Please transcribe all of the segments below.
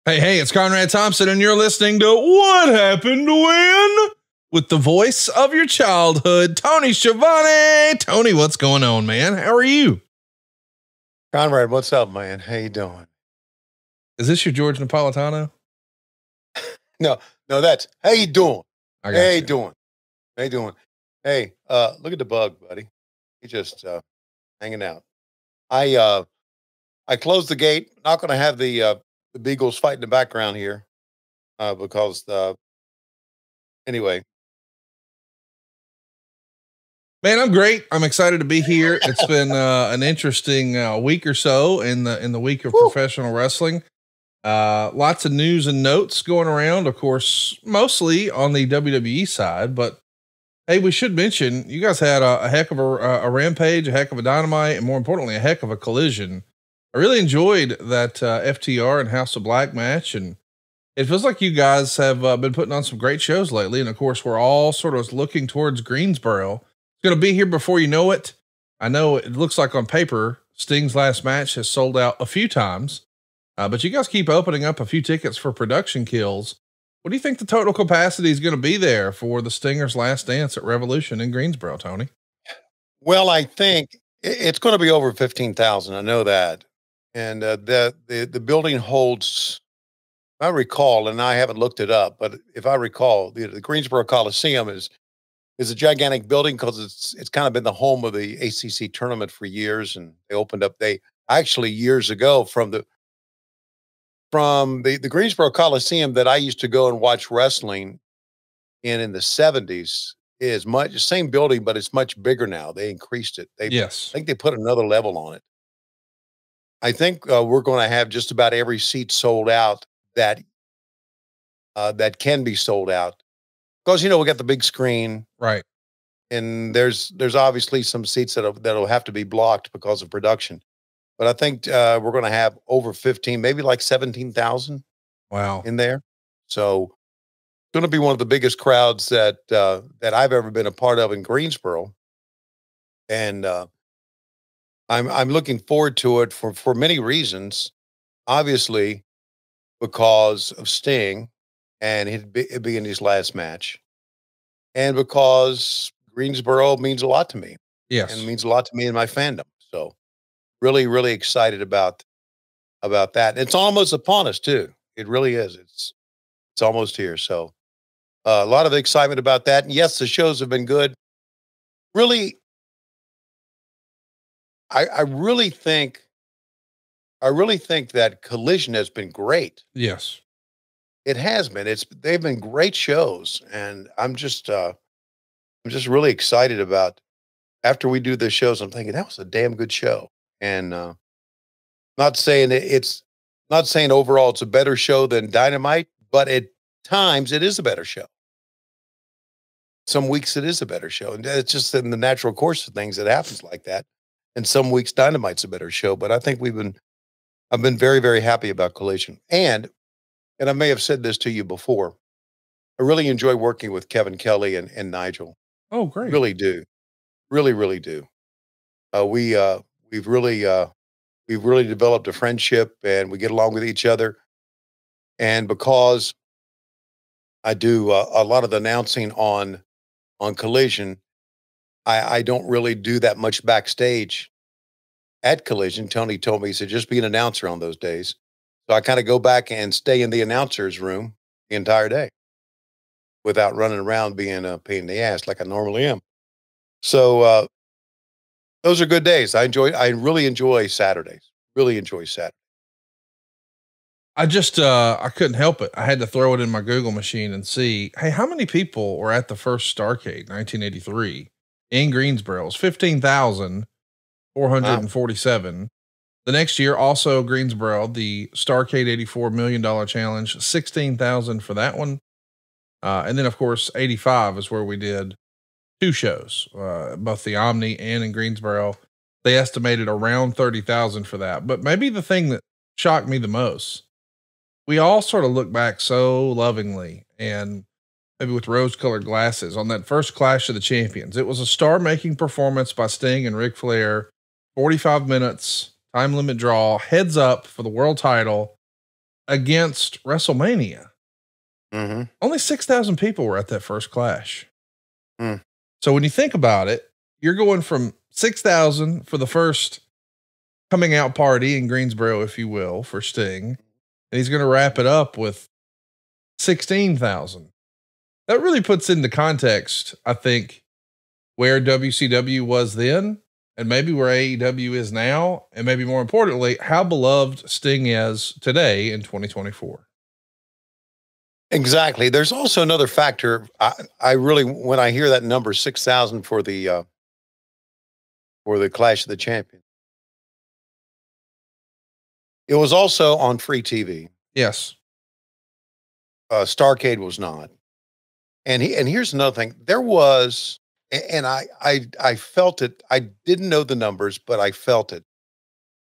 Hey, it's Conrad Thompson, and you're listening to What Happened When? With the voice of your childhood, Tony Schiavone. Tony, what's going on, man? How are you? Conrad, what's up, man? How you doing? Is this your George Napolitano? No, that's how you doing? I got you. Doing? How you doing? Hey, look at the bug, buddy. He's just hanging out. I closed the gate. Not going to have the beagles fight in the background here because anyway. Man, I'm great. I'm excited to be here. It's been an interesting week or so in the week of professional wrestling. Lots of news and notes going around, of course, mostly on the WWE side, but hey, we should mention you guys had a heck of a Rampage, a heck of a Dynamite, and more importantly, a heck of a Collision. I really enjoyed that FTR and House of Black match, and it feels like you guys have been putting on some great shows lately. And of course, we're all sort of looking towards Greensboro. It's going to be here before you know it. I know it looks like on paper, Sting's last match has sold out a few times, but you guys keep opening up a few tickets for production kills. What do you think the total capacity is going to be there for the Stinger's last dance at Revolution in Greensboro, Tony? Well, I think it's going to be over 15,000. I know that. And the building holds, if I recall, and I haven't looked it up, but if I recall, the Greensboro Coliseum is a gigantic building because it's kind of been the home of the ACC tournament for years. And they opened up, actually years ago from the Greensboro Coliseum that I used to go and watch wrestling in the 70s is much same building, but it's much bigger now. They increased it. I think they put another level on it. I think we're going to have just about every seat sold out that can be sold out. Because, we got the big screen. Right. And there's obviously some seats that'll have to be blocked because of production. But I think we're going to have over 15, maybe like 17,000. Wow. In there. So it's going to be one of the biggest crowds that I've ever been a part of in Greensboro. And I'm looking forward to it for many reasons. Obviously, because of Sting and it being his last match, and because Greensboro means a lot to me. Yes, and it means a lot to me and my fandom. So, really, really excited about that. It's almost upon us too. It really is. It's almost here. So, a lot of excitement about that. And yes, the shows have been good. Really, I really think that Collision has been great. Yes, it has been. They've been great shows, and I'm just really excited about. After we do the shows, I'm thinking that was a damn good show, and not saying overall it's a better show than Dynamite, but at times it is a better show. Some weeks it is a better show, and it's just in the natural course of things that happens like that. And some weeks Dynamite's a better show, but I think I've been very, very happy about Collision. And I may have said this to you before, I really enjoy working with Kevin Kelly and Nigel. Oh, great. Really do. Really, really do. We've really developed a friendship, and we get along with each other. And because I do a lot of the announcing on Collision, I don't really do that much backstage at Collision. Tony told me, he said, just be an announcer on those days. So I kind of go back and stay in the announcer's room the entire day without running around being a pain in the ass like I normally am. So those are good days. I really enjoy Saturdays. Really enjoy Saturday. I just, I couldn't help it. I had to throw it in my Google machine and see, hey, how many people were at the first Starrcade 1983 in Greensboro? It was 15,447. Wow. The next year, also Greensboro, the Starrcade $84 million challenge, 16,000 for that one. And then of course, 85 is where we did two shows, both the Omni and in Greensboro. They estimated around 30,000 for that. But maybe the thing that shocked me the most, we all sort of look back so lovingly and maybe with rose colored glasses on that first Clash of the Champions. It was a star making performance by Sting and Ric Flair, 45 minutes, time limit draw, heads up for the world title. against WrestleMania. Mm-hmm. Only 6,000 people were at that first Clash. Mm. So when you think about it, you're going from 6,000 for the first coming out party in Greensboro, if you will, for Sting. And he's going to wrap it up with 16,000. That really puts into context, I think, where WCW was then and maybe where AEW is now. And maybe more importantly, how beloved Sting is today in 2024. Exactly. There's also another factor. I really, when I hear that number 6,000 for the Clash of the Champions, it was also on free TV. Yes. Starrcade was not. And here's another thing. There was, and I felt it. I didn't know the numbers, but I felt it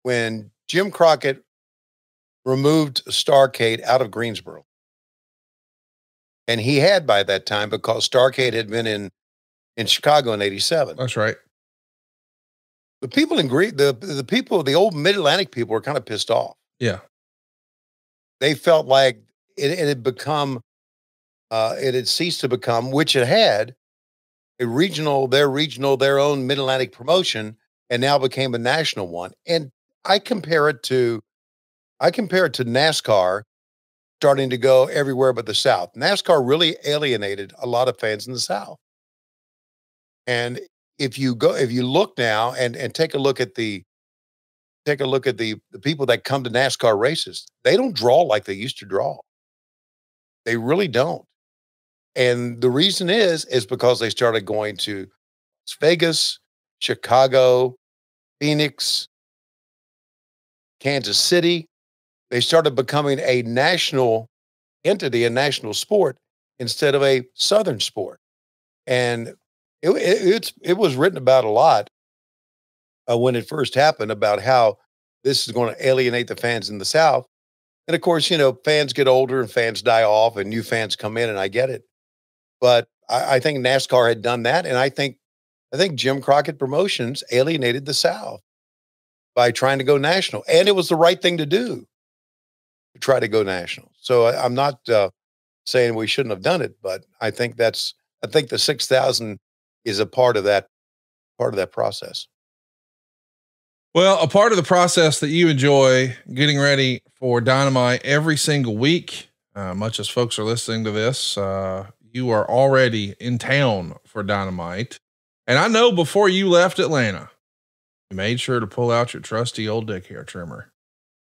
when Jim Crockett removed Starrcade out of Greensboro. And he had by that time, because Starrcade had been in Chicago in '87. That's right. The people in the people, the old Mid-Atlantic people were kind of pissed off. Yeah. They felt like it had become, it had ceased to become, which it had, their own Mid-Atlantic promotion, and now became a national one. And I compare it to NASCAR starting to go everywhere but the South. NASCAR really alienated a lot of fans in the South. And if you look now and take a look at the people that come to NASCAR races, they don't draw like they used to draw. They really don't. And the reason is because they started going to Las Vegas, Chicago, Phoenix, Kansas City. They started becoming a national entity, a national sport, instead of a Southern sport. And it was written about a lot when it first happened, about how this is going to alienate the fans in the South. And of course, fans get older and fans die off and new fans come in, and I get it. But I think NASCAR had done that. And I think Jim Crockett Promotions alienated the South by trying to go national. And it was the right thing to do, to try to go national. So I'm not saying we shouldn't have done it, but I think the 6,000 is a part of that process. Well, a part of the process that you enjoy getting ready for Dynamite every single week, much as folks are listening to this, you are already in town for Dynamite. And I know before you left Atlanta, you made sure to pull out your trusty old dick hair trimmer.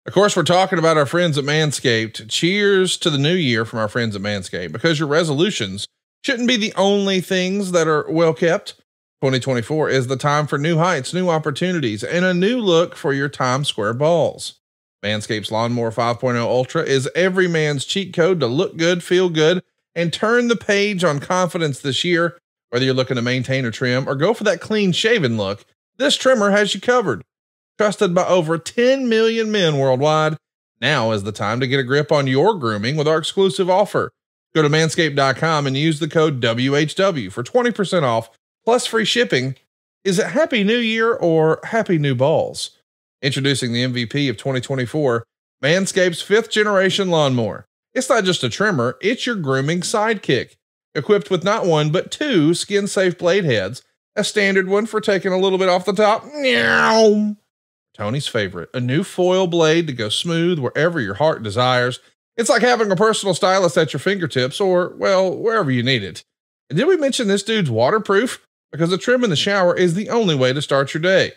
Of course, we're talking about our friends at Manscaped. Cheers to the new year from our friends at Manscaped, because your resolutions shouldn't be the only things that are well kept. 2024 is the time for new heights, new opportunities, and a new look for your Times Square balls. Manscaped's Lawnmower 5.0 Ultra is every man's cheat code to look good, feel good, and turn the page on confidence this year. Whether you're looking to maintain or trim or go for that clean shaven look, this trimmer has you covered. Trusted by over 10 million men worldwide, now is the time to get a grip on your grooming with our exclusive offer. Go to manscaped.com and use the code WHW for 20% off plus free shipping. Is it Happy New Year or Happy New Balls? Introducing the MVP of 2024, Manscaped's 5th generation lawnmower. It's not just a trimmer, it's your grooming sidekick. Equipped with not one, but 2 skin-safe blade heads, a standard one for taking a little bit off the top. Meow. Tony's favorite, a new foil blade to go smooth wherever your heart desires. It's like having a personal stylist at your fingertips, or, well, wherever you need it. And did we mention this dude's waterproof? Because a trim in the shower is the only way to start your day.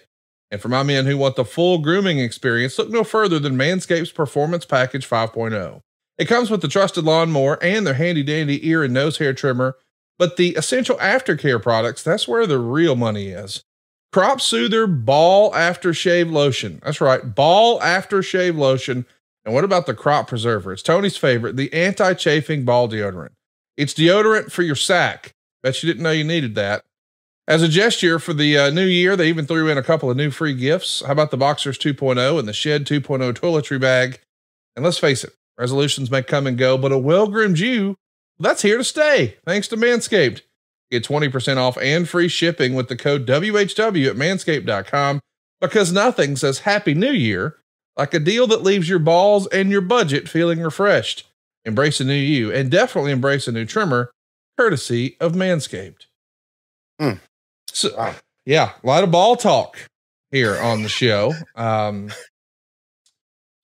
And for my men who want the full grooming experience, look no further than Manscaped's Performance Package 5.0. It comes with the trusted lawnmower and their handy dandy ear and nose hair trimmer, but the essential aftercare products, that's where the real money is. Crop Soother Ball Aftershave Lotion. That's right, Ball Aftershave Lotion. And what about the Crop Preserver? It's Tony's favorite, the anti-chafing ball deodorant. It's deodorant for your sack. Bet you didn't know you needed that. As a gesture for the new year, they even threw in a couple of new free gifts. How about the Boxers 2.0 and the Shed 2.0 toiletry bag? And let's face it, resolutions may come and go, but a well-groomed you, that's here to stay. Thanks to Manscaped. Get 20% off and free shipping with the code WHW at manscaped.com, because nothing says Happy New Year like a deal that leaves your balls and your budget feeling refreshed. Embrace a new you, and definitely embrace a new trimmer, courtesy of Manscaped. So, wow. Yeah, a lot of ball talk here on the show.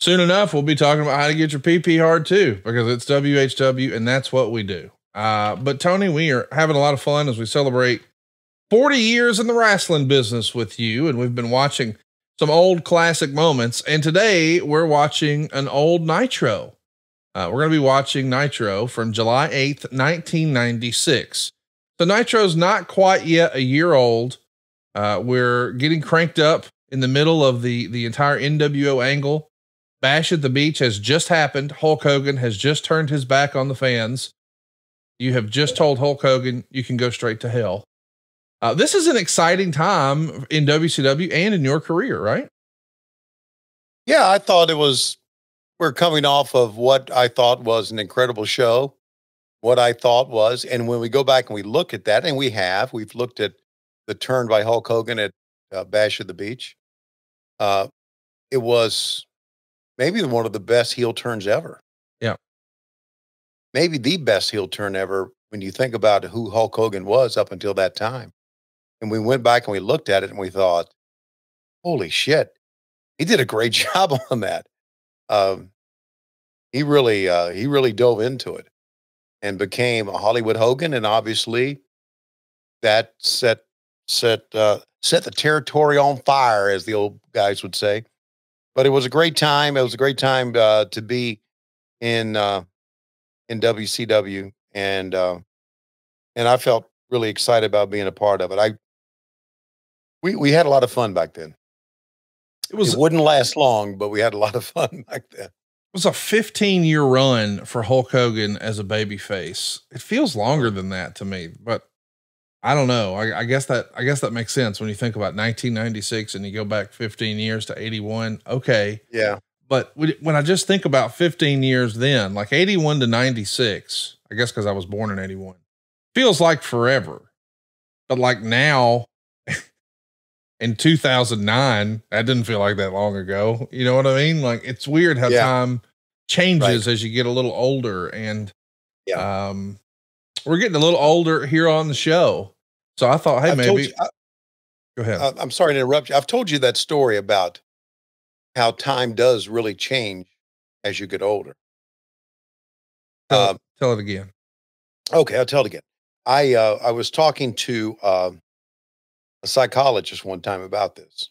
Soon enough, we'll be talking about how to get your PP hard too, because it's WHW and that's what we do. But Tony, we are having a lot of fun as we celebrate 40 years in the wrestling business with you. And we've been watching some old classic moments. And today we're watching an old Nitro. We're going to be watching Nitro from July 8th, 1996. So Nitro's not quite yet a year old. We're getting cranked up in the middle of the entire NWO angle. Bash at the Beach has just happened. Hulk Hogan has just turned his back on the fans. You have just told Hulk Hogan you can go straight to hell. This is an exciting time in WCW and in your career, right? Yeah, I thought we're coming off of what I thought was an incredible show. What I thought was, and when we go back and we look at that, and we've looked at the turn by Hulk Hogan at Bash at the Beach. It was maybe one of the best heel turns ever. Yeah. Maybe the best heel turn ever when you think about who Hulk Hogan was up until that time. And we went back and we looked at it and we thought, holy shit, he did a great job on that. He really dove into it and became a Hollywood Hogan. And obviously that set the territory on fire, as the old guys would say. But it was a great time. It was a great time to be in WCW, and I felt really excited about being a part of it. We had a lot of fun back then. It wouldn't last long, but we had a lot of fun back then. It was a 15-year run for Hulk Hogan as a babyface. It feels longer than that to me, but I don't know. I guess that makes sense when you think about 1996 and you go back 15 years to 81. Okay. Yeah. But when I just think about 15 years then, like 81 to 96, I guess because I was born in 81, feels like forever. But like now in 2009, that didn't feel like that long ago. You know what I mean? Like it's weird how time changes as you get a little older, and we're getting a little older here on the show. So I thought, hey, maybe go ahead. I'm sorry to interrupt you. I've told you that story about how time does really change as you get older. Tell it again. Okay, I'll tell it again. I was talking to a psychologist one time about this.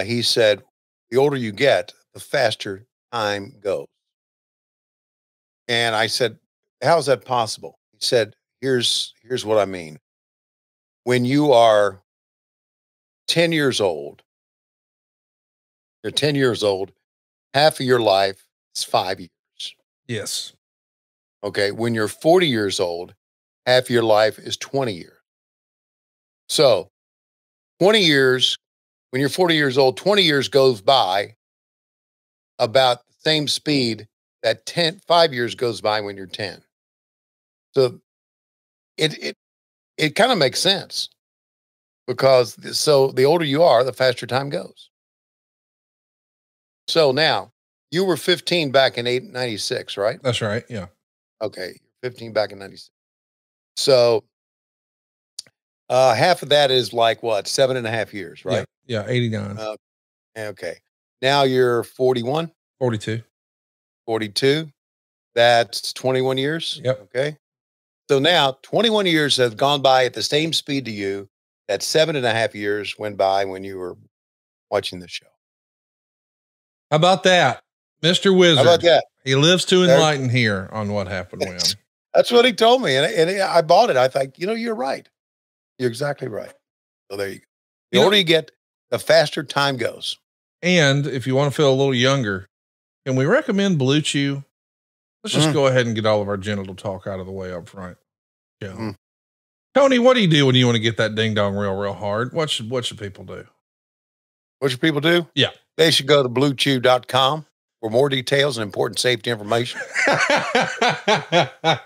He said, the older you get, the faster time goes. And I said, how is that possible? He said, here's what I mean. When you are 10 years old, you're 10 years old, half of your life is 5 years. Yes. Okay. When you're 40 years old, half of your life is 20 years. So 20 years, when you're 40 years old, 20 years goes by about the same speed that 5 years goes by when you're 10. So it kind of makes sense, because the older you are, the faster time goes. So now you were 15 back in 96, right? That's right. Yeah. Okay. 15 back in 96. So half of that is like what? 7.5 years, right? Yeah. 89. Okay. Now you're 41, 42. 42. That's 21 years. Yep. Okay. So now 21 years have gone by at the same speed to you that 7.5 years went by when you were watching the show. How about that? Mr. Wizard. How about that? He lives to enlighten here on what happened when. That's what he told me. And I bought it. I thought, you're right. You're exactly right. So there you go. The older you get, the faster time goes. And if you want to feel a little younger, can we recommend Blue Chew? Let's just go ahead and get all of our genital talk out of the way up front. Yeah. Tony, what do you do when you want to get that ding dong real hard? What should people do? What should people do? Yeah. They should go to bluechew.com for more details and important safety information. I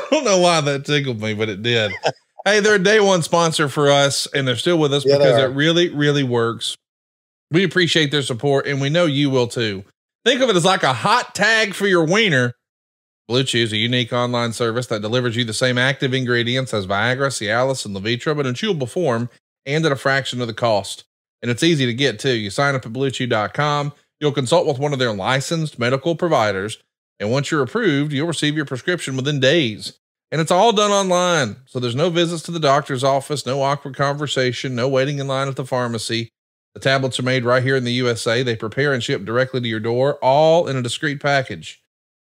don't know why that tickled me, but it did. Hey, they're a day one sponsor for us, and they're still with us because it really, really works. We appreciate their support, and we know you will too. Think of it as like a hot tag for your wiener. Blue Chew is a unique online service that delivers you the same active ingredients as Viagra, Cialis, and Levitra, but in chewable form and at a fraction of the cost. And it's easy to get too. You sign up at bluechew.com. You'll consult with one of their licensed medical providers. And once you're approved, you'll receive your prescription within days. And it's all done online. So there's no visits to the doctor's office, no awkward conversation, no waiting in line at the pharmacy. The tablets are made right here in the USA. They prepare and ship directly to your door, all in a discreet package.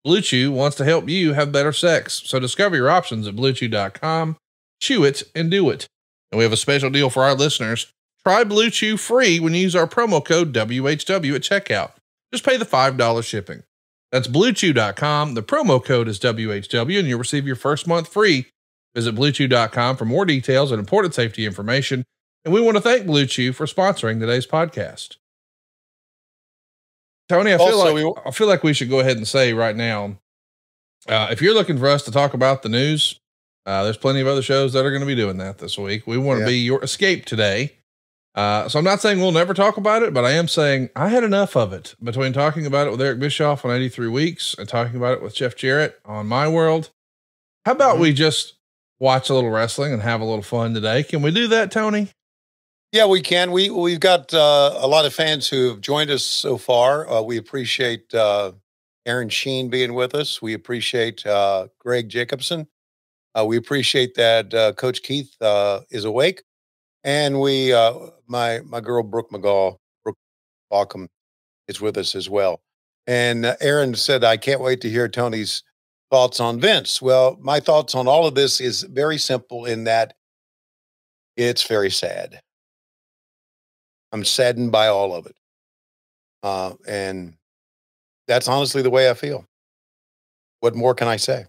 Blue Chew wants to help you have better sex. So discover your options at bluechew.com. Chew it and do it. And we have a special deal for our listeners. Try Blue Chew free when you use our promo code WHW at checkout. Just pay the $5 shipping. That's bluechew.com. The promo code is WHW and you'll receive your first month free. Visit bluechew.com for more details and important safety information. And we want to thank Blue Chew for sponsoring today's podcast. Tony, I feel like we should go ahead and say right now, if you're looking for us to talk about the news, there's plenty of other shows that are going to be doing that this week. We want to be your escape today. So I'm not saying we'll never talk about it, but I am saying I had enough of it between talking about it with Eric Bischoff on 83 Weeks and talking about it with Jeff Jarrett on My World. How about we just watch a little wrestling and have a little fun today? Can we do that, Tony? Yeah, we can. We've got a lot of fans who have joined us so far. We appreciate Aaron Sheen being with us. We appreciate Greg Jacobson. We appreciate that Coach Keith is awake, and we my girl Brooke Baucom is with us as well. And Aaron said, "I can't wait to hear Tony's thoughts on Vince." Well, my thoughts on all of this is very simple in that it's very sad. I'm saddened by all of it. And that's honestly the way I feel. What more can I say?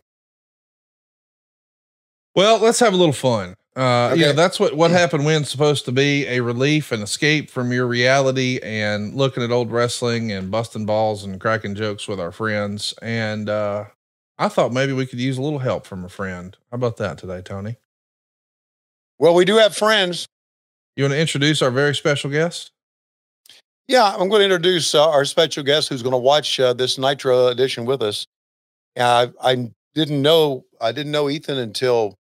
Well, let's have a little fun. Okay. You know, that's what happened when's supposed to be a relief and escape from your reality and looking at old wrestling and busting balls and cracking jokes with our friends. And, I thought maybe we could use a little help from a friend. How about that today, Tony? Well, we do have friends. You want to introduce our very special guest? Yeah, I'm going to introduce our special guest who's going to watch this Nitro edition with us. I didn't know Ethan until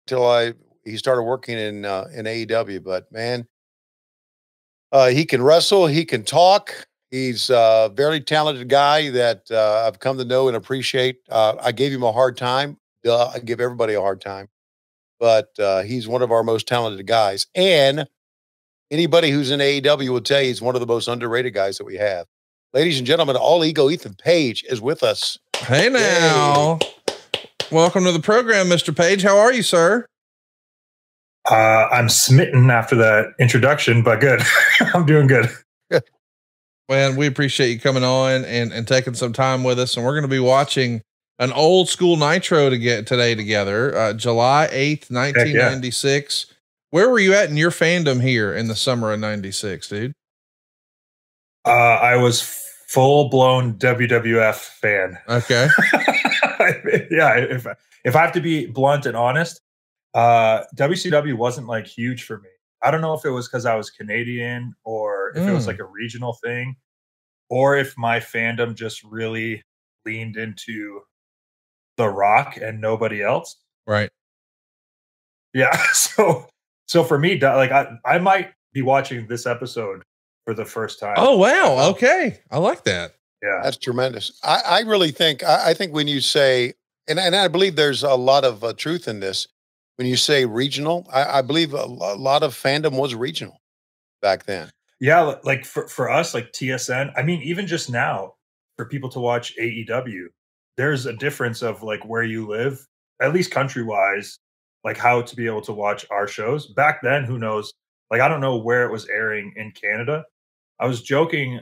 he started working in AEW. But man, he can wrestle, he can talk. He's a very talented guy that I've come to know and appreciate. I gave him a hard time. I give everybody a hard time. But he's one of our most talented guys. And anybody who's in AEW will tell you he's one of the most underrated guys that we have. Ladies and gentlemen, All Ego Ethan Page is with us. Hey now. Yay. Welcome to the program, Mr. Page. How are you, sir? I'm smitten after that introduction, but good. I'm doing good. Well, we appreciate you coming on and taking some time with us. And we're going to be watching an old school Nitro today together, July 8th, 1996. Yeah. Where were you at in your fandom here in the summer of 96, dude? I was full blown WWF fan. Okay. Yeah. If I have to be blunt and honest, WCW wasn't like huge for me. I don't know if it was because I was Canadian or if it was like a regional thing or if my fandom just really leaned into The Rock and nobody else. Right. Yeah. So for me, like I might be watching this episode for the first time. Oh, wow. Okay. I like that. Yeah. That's tremendous. I really think, I think when you say, and I believe there's a lot of truth in this, when you say regional, I believe a lot of fandom was regional back then. Yeah. Like for us, like TSN, I mean, even just now for people to watch AEW, there's a difference of like where you live, at least country wise, like how to be able to watch our shows. Back then, who knows? Like, I don't know where it was airing in Canada. I was joking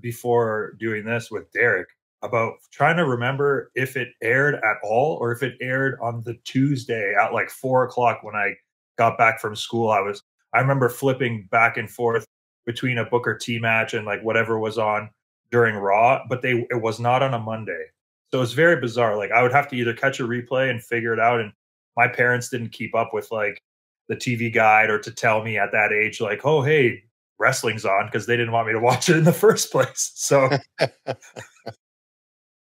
before doing this with Derek about trying to remember if it aired at all or if it aired on the Tuesday at like 4 o'clock when I got back from school. I remember flipping back and forth between a Booker T match and like whatever was on during Raw, but it was not on a Monday. So it's very bizarre. Like I would have to either catch a replay and figure it out. And my parents didn't keep up with like the TV guide or to tell me at that age, like, oh, hey, wrestling's on because they didn't want me to watch it in the first place. So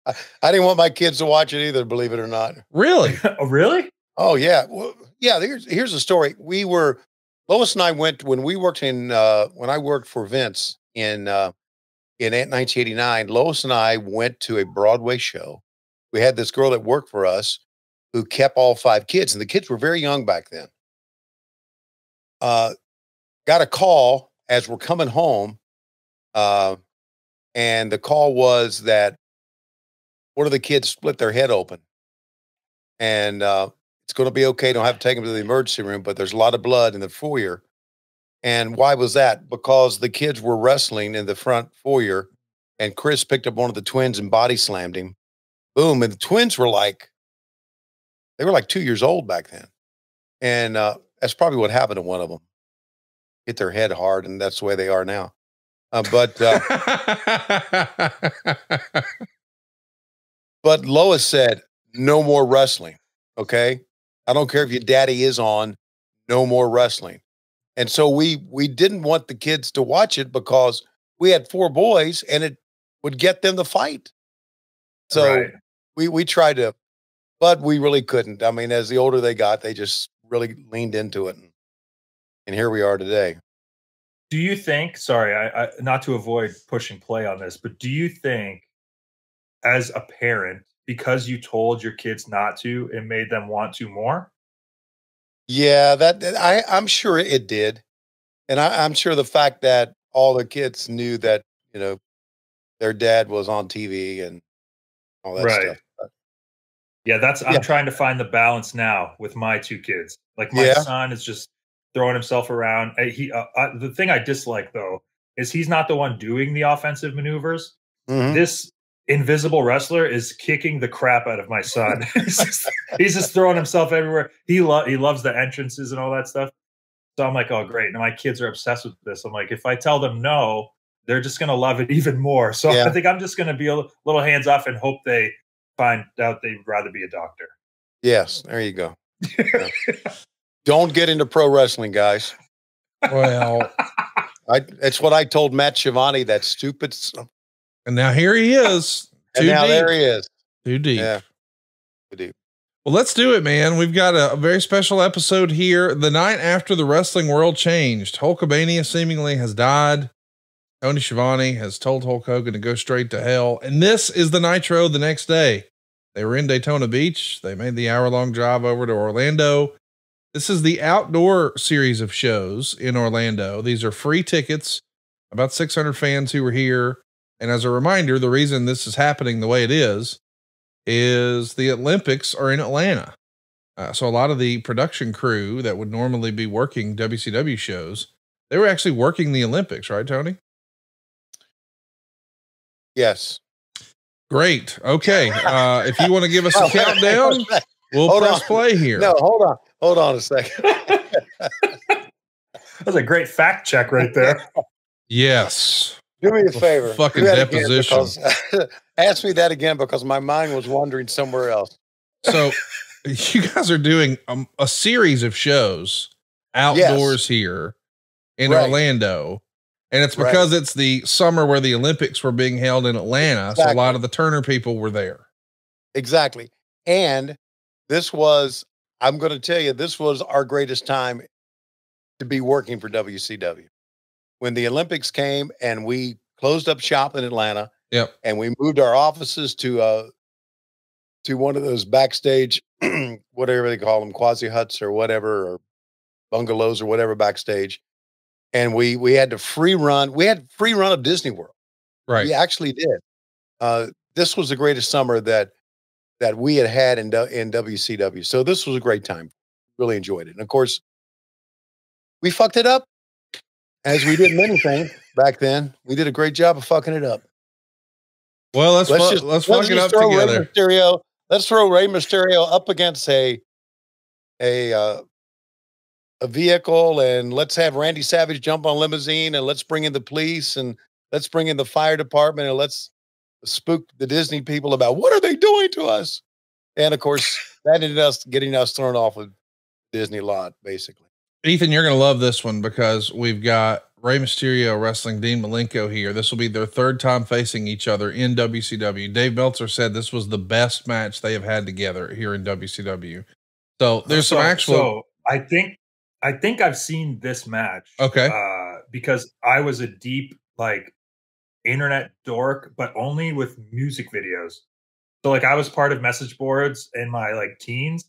I didn't want my kids to watch it either, believe it or not. Really? Oh, really? Oh yeah. Well, yeah, here's the story. Lois and I went when we worked when I worked for Vince in 1989. Lois and I went to a Broadway show. We had this girl that worked for us who kept all 5 kids, and the kids were very young back then. Got a call as we're coming home, and the call was that one of the kids split their head open, and it's going to be okay. Don't have to take them to the emergency room, but there's a lot of blood in the foyer. And why was that? Because the kids were wrestling in the front foyer, and Chris picked up one of the twins and body slammed him. Boom. And the twins were like 2 years old back then. And that's probably what happened to one of them. Hit their head hard, and that's the way they are now. But Lois said, no more wrestling. Okay. I don't care if your daddy is on, no more wrestling. And so we didn't want the kids to watch it because we had 4 boys and it would get them to fight. So we tried to, but we really couldn't. I mean, as the older they got, they just really leaned into it. And here we are today. Do you think, sorry, I not to avoid pushing play on this, but do you think as a parent, because you told your kids not to, it made them want to more? Yeah, I'm sure it did. And I'm sure the fact that all the kids knew that, their dad was on TV and all that stuff. But, yeah, I'm trying to find the balance now with my 2 kids. Like my son is just throwing himself around. The thing I dislike though is he's not the one doing the offensive maneuvers. Mm-hmm. This invisible wrestler is kicking the crap out of my son. he's just throwing himself everywhere. He loves the entrances and all that stuff. So I'm like, oh great. Now my kids are obsessed with this. I'm like, if I tell them no, they're just going to love it even more. So I think I'm just going to be a little hands off and hope they find out they'd rather be a doctor. Yes. There you go. Yeah. Don't get into pro wrestling, guys. Well, it's what I told Matt Schiavone, that stupid. And now here he is. And now there he is. Too deep. Yeah. Too deep. Well, let's do it, man. We've got a very special episode here. The night after the wrestling world changed, Hulkamania seemingly has died. Tony Schiavone has told Hulk Hogan to go straight to hell. And this is the Nitro the next day. They were in Daytona Beach. They made the hour-long drive over to Orlando. This is the outdoor series of shows in Orlando. These are free tickets, about 600 fans who were here. And as a reminder, the reason this is happening the way it is the Olympics are in Atlanta. So a lot of the production crew that would normally be working WCW shows, they were actually working the Olympics, right, Tony? Yes. Great. Okay. If you want to give us a countdown, we'll press play here. No, hold on a second. That's a great fact check right there. Yes. Do me a favor. Fucking deposition. Ask me that again because my mind was wandering somewhere else. So you guys are doing a series of shows outdoors here in Orlando. And it's because it's the summer where the Olympics were being held in Atlanta. Exactly. So a lot of the Turner people were there. Exactly. And I'm going to tell you, this was our greatest time to be working for WCW. When the Olympics came and we closed up shop in Atlanta. Yep. And we moved our offices to one of those backstage, whatever they call them, quasi huts or whatever, or bungalows or whatever backstage. And we had free run of Disney World. Right. We actually did. This was the greatest summer that we had in WCW. So this was a great time. Really enjoyed it. And of course, we fucked it up as we did many things back then. We did a great job of fucking it up. Well, let's fuck it up together. Let's throw Rey Mysterio up against a vehicle, and let's have Randy Savage jump on a limousine, and let's bring in the police, and let's bring in the fire department, and let's spook the Disney people about what are they doing to us. And of course, that ended us getting us thrown off of Disney lot, basically. Ethan, you're going to love this one because we've got Rey Mysterio wrestling Dean Malenko here. This will be their third time facing each other in WCW. Dave Meltzer said this was the best match they have had together here in WCW. So there's some actual. So I think I've seen this match. Okay. Because I was a deep like internet dork, but only with music videos. So like I was part of message boards in my like teens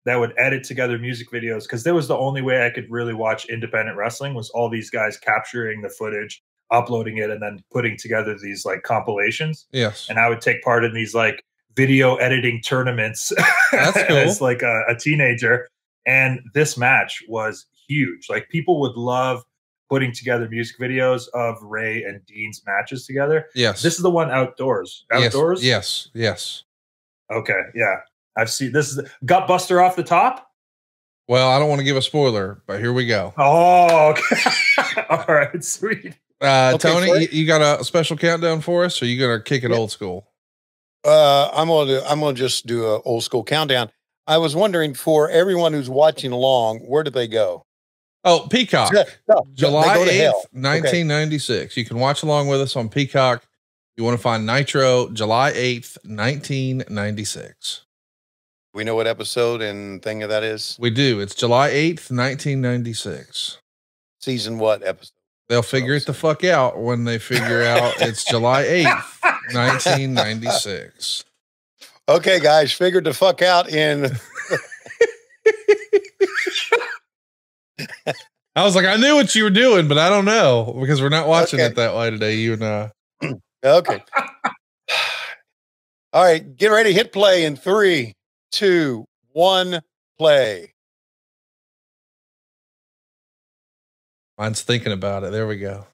that would edit together music videos because there was the only way I could really watch independent wrestling was all these guys capturing the footage, uploading it, and then putting together these like compilations. Yes. And I would take part in these like video editing tournaments That's cool. as like a teenager. And this match was huge. Like people would love putting together music videos of Ray and Dean's matches together. Yes. This is the one outdoors. Outdoors? Yes. Yes. Okay. Yeah. I've seen this is Gutbuster off the top. Well, I don't want to give a spoiler, but here we go. Oh, okay. All right. Sweet. Okay, Tony, you got a special countdown for us, or you gonna kick it old school? I'm gonna just do an old school countdown. I was wondering for everyone who's watching along, where did they go? Oh, Peacock. No, July they go to 8th, hell. 1996. You can watch along with us on Peacock. You want to find Nitro, July 8th, 1996. We know what episode and thing of that is? We do. It's July 8th, 1996. Season what episode? They'll figure it the fuck out when they figure out it's July 8th, 1996. Okay, guys, figured the fuck out in. I was like, I knew what you were doing, but I don't know because we're not watching it that way today. You and Okay. All right, get ready. Hit play in 3, 2, 1, play. Mine's thinking about it. There we go.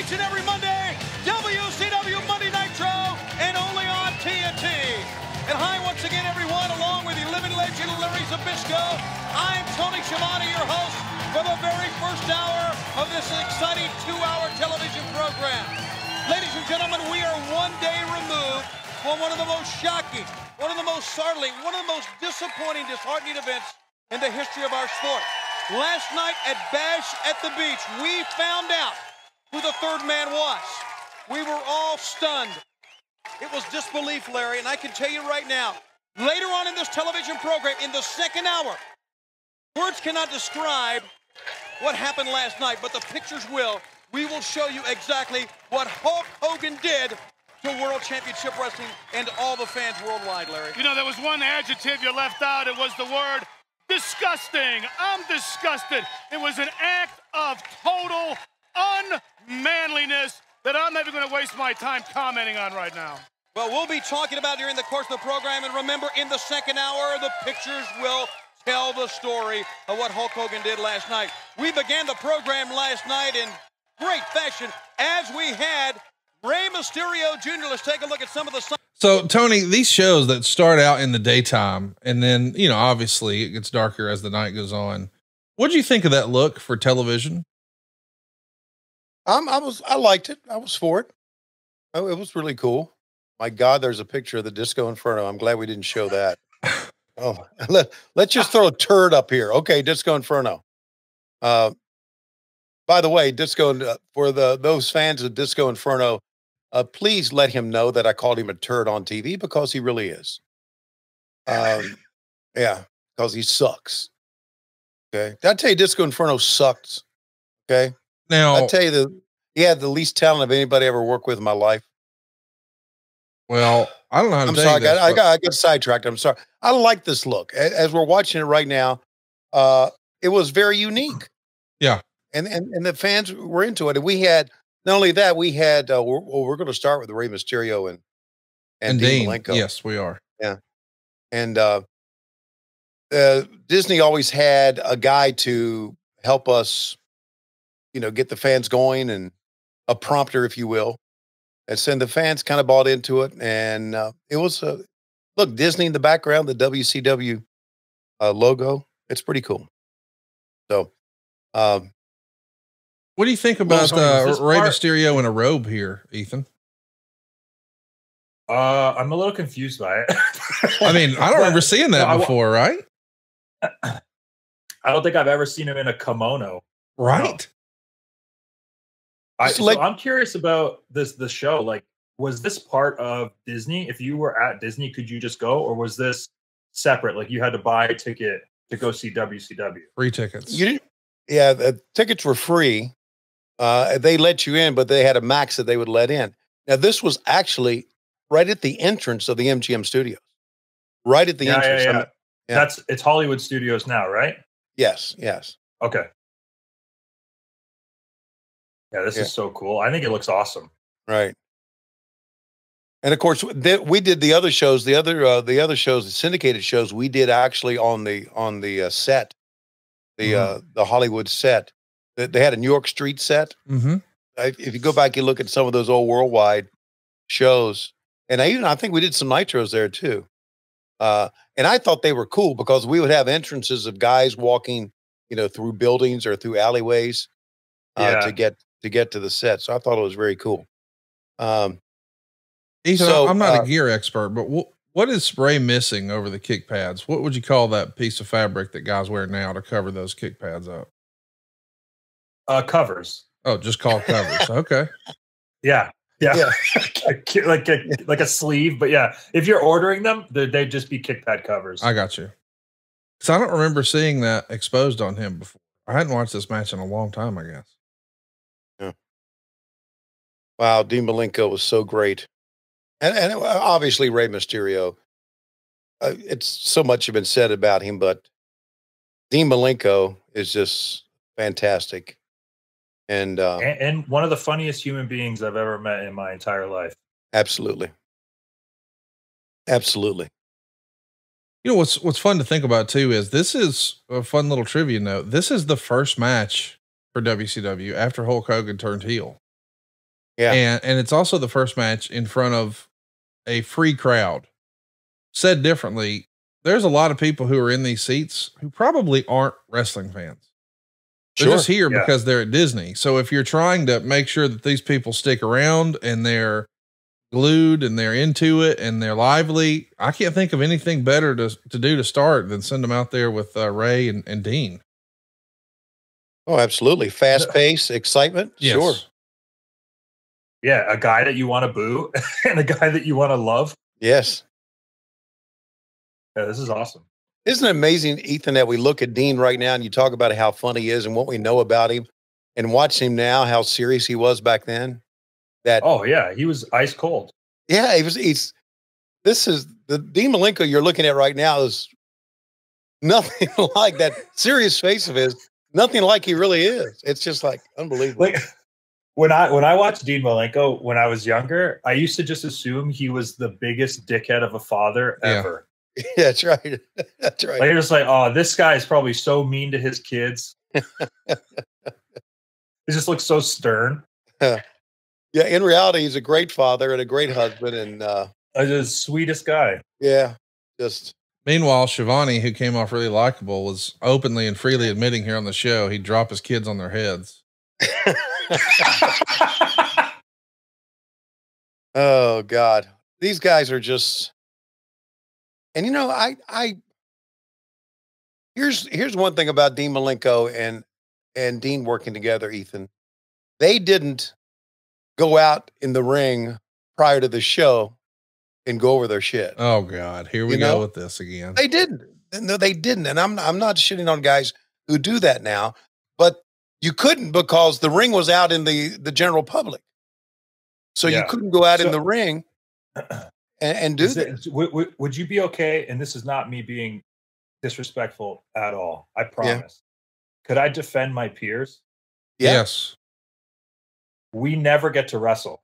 each and every Monday, WCW Monday Nitro, and only on TNT. And hi once again, everyone, along with the living legend Larry Zbyszko. I'm Tony Schiavone, your host for the very first hour of this exciting 2-hour television program. Ladies and gentlemen, we are one day removed from one of the most shocking, one of the most startling, one of the most disappointing, disheartening events in the history of our sport. Last night at Bash at the Beach, we found out who the third man was. We were all stunned. It was disbelief, Larry, and I can tell you right now, later on in this television program, in the second hour, words cannot describe what happened last night, but the pictures will. We will show you exactly what Hulk Hogan did to World Championship Wrestling and all the fans worldwide, Larry. You know, there was one adjective you left out. It was the word disgusting. I'm disgusted. It was an act of total unmanliness that I'm never going to waste my time commenting on right now. Well, we'll be talking about during the course of the program, and remember, in the second hour, the pictures will tell the story of what Hulk Hogan did last night. We began the program last night in great fashion as we had Rey Mysterio Jr. Let's take a look at some of the... So, Tony, these shows that start out in the daytime and then, you know, obviously it gets darker as the night goes on. What'd you think of that look for television? I liked it. I was for it. Oh, it was really cool. My God, there's a picture of the Disco Inferno. I'm glad we didn't show that. Oh, let's just throw a turd up here. Okay, Disco Inferno. By the way, Disco, for those fans of Disco Inferno, please let him know that I called him a turd on TV because he really is. Yeah, because he sucks. Okay, did I tell you Disco Inferno sucks? Okay, Now I tell you he had the least talent of anybody I ever worked with in my life. well, I don't know how to I'm tell sorry, you this, I got sidetracked. I'm sorry. I like this look as we're watching it right now. It was very unique. Yeah. And the fans were into it. And we had, not only that, we had, we're going to start with Rey Mysterio and Dean Malenko. Yes, we are. Yeah. And Disney always had a guy to help us, get the fans going, and a prompter, if you will. And so the fans kind of bought into it. And it was, look, Disney in the background, the WCW logo. It's pretty cool. So, what do you think about Rey Mysterio in a robe here, Ethan? I'm a little confused by it. I mean, I don't remember seeing that before, right? I don't think I've ever seen him in a kimono. Right. No. So I'm curious about the show. Like, was this part of Disney? If you were at Disney, could you just go, or was this separate? Like, you had to buy a ticket to go see WCW? Free tickets. Yeah, the tickets were free. They let you in, but they had a max that they would let in. Now, this was actually right at the entrance of the MGM studios. Right at the entrance. Yeah. Yeah. It's Hollywood Studios now, right? Yes. Okay. Yeah, this is so cool. I think it looks awesome. Right. And of course, we did the other shows. The other shows, the syndicated shows, we did actually on the set, the Hollywood set. They had a New York Street set. Mm-hmm. If you go back, you look at some of those old worldwide shows, and I think we did some nitros there too. And I thought they were cool because we would have entrances of guys walking, through buildings or through alleyways to get to the set. So I thought it was very cool. Ethan, I'm not a gear expert, but what is Rey missing over the kick pads? What would you call that piece of fabric that guys wear now to cover those kick pads up? Covers. Oh, just called covers. Okay. Yeah. like a sleeve, but yeah, if you're ordering them, they'd just be kick pad covers. I got you. So I don't remember seeing that exposed on him before. I hadn't watched this match in a long time, I guess. Yeah. Wow, Dean Malenko was so great, and obviously Rey Mysterio. It's so much has been said about him, but Dean Malenko is just fantastic. And one of the funniest human beings I've ever met in my entire life. Absolutely. You know, what's fun to think about too is this is a fun little trivia note. This is the first match for WCW after Hulk Hogan turned heel. Yeah. And it's also the first match in front of a free crowd. Said differently, there's a lot of people who are in these seats who probably aren't wrestling fans. They're just here because they're at Disney. So if you're trying to make sure that these people stick around and they're glued and they're into it and they're lively, I can't think of anything better to do to start than send them out there with Rey and Dean. Oh, absolutely. Fast pace, excitement. Yes. Sure. Yeah. A guy that you want to boo and a guy that you want to love. Yes. Yeah, this is awesome. Isn't it amazing, Ethan, that we look at Dean right now and you talk about how funny he is and what we know about him, and watch him now, how serious he was back then? Oh yeah, he was ice cold. Yeah, this is the Dean Malenko you're looking at right now is nothing like that serious face of his, nothing like he really is. It's just like unbelievable. Like when I watched Dean Malenko when I was younger, I used to just assume he was the biggest dickhead of a father ever. Yeah, that's right. That's right. Like, you're just like, oh, this guy is probably so mean to his kids. He just looks so stern. Yeah, in reality, he's a great father and a great husband, and the sweetest guy. Yeah, just. Meanwhile, Schiavone, who came off really likable, was openly and freely admitting here on the show he'd drop his kids on their heads. Oh God, these guys are just. And here's one thing about Dean Malenko and Dean working together, Ethan. They didn't go out in the ring prior to the show and go over their shit. Oh God, here we go with this again. They didn't. No, they didn't. And I'm not shitting on guys who do that now, but you couldn't because the ring was out in the general public. So you couldn't go out in the ring and do this. Would you be okay? And this is not me being disrespectful at all. I promise. Yeah. Could I defend my peers? Yeah. Yes. We never get to wrestle.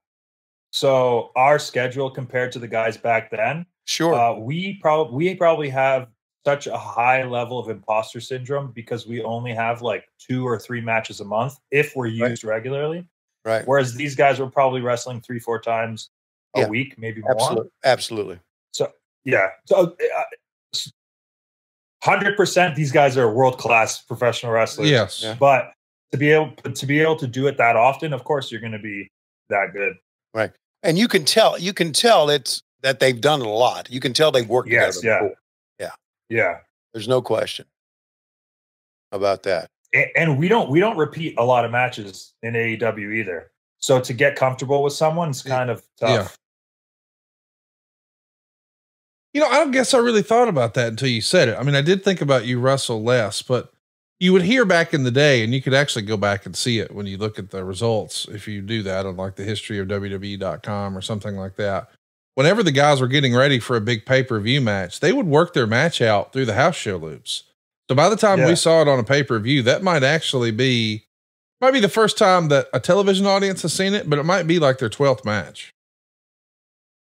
So our schedule compared to the guys back then, sure. We probably have such a high level of imposter syndrome because we only have like 2 or 3 matches a month if we're used regularly. Right. Whereas these guys were probably wrestling 3-4 times a week, maybe more. Absolutely. So yeah. So 100% these guys are world-class professional wrestlers. Yes. Yeah. But to be able to do it that often, of course you're going to be that good. Right. And you can tell it's that they've done it a lot. You can tell they've worked together before. Yeah. There's no question about that. And we don't repeat a lot of matches in AEW either. So to get comfortable with someone is kind of tough. Yeah. I don't guess I really thought about that until you said it. I mean, I did think about you wrestle less, but you would hear back in the day, and you could actually go back and see it when you look at the results. If you do that on like the history of WWE.com or something like that, whenever the guys were getting ready for a big pay-per-view match, they would work their match out through the house show loops. So by the time we saw it on a pay-per-view, that might be the first time that a television audience has seen it, but it might be like their 12th match.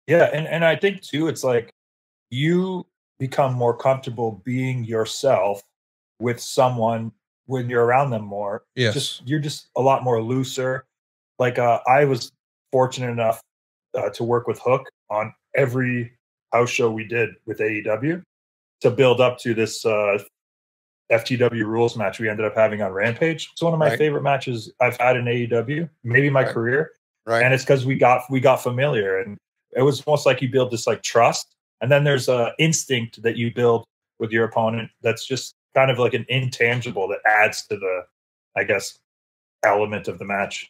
Yeah. And I think too, it's like you become more comfortable being yourself with someone when you're around them more. Yes. You're just a lot more looser. Like, I was fortunate enough to work with Hook on every house show we did with AEW to build up to this FTW rules match we ended up having on Rampage. It's one of my favorite matches I've had in AEW, maybe my career. Right. And it's because we got familiar, and it was almost like you build this like trust. And then there's a instinct that you build with your opponent that's just kind of like an intangible that adds to the, I guess, element of the match.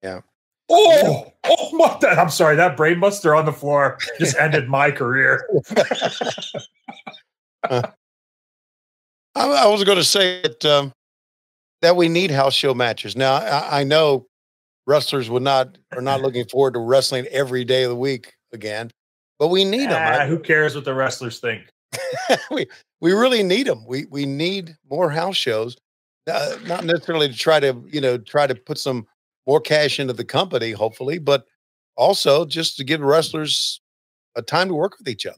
Yeah. Oh, what the? I'm sorry. That brainbuster on the floor just ended my career. I was going to say that we need house show matches. Now, I know wrestlers are not looking forward to wrestling every day of the week again, but we need them. Who cares what the wrestlers think? we really need them. We need more house shows, not necessarily to try to put some more cash into the company, hopefully, but also just to give wrestlers a time to work with each other.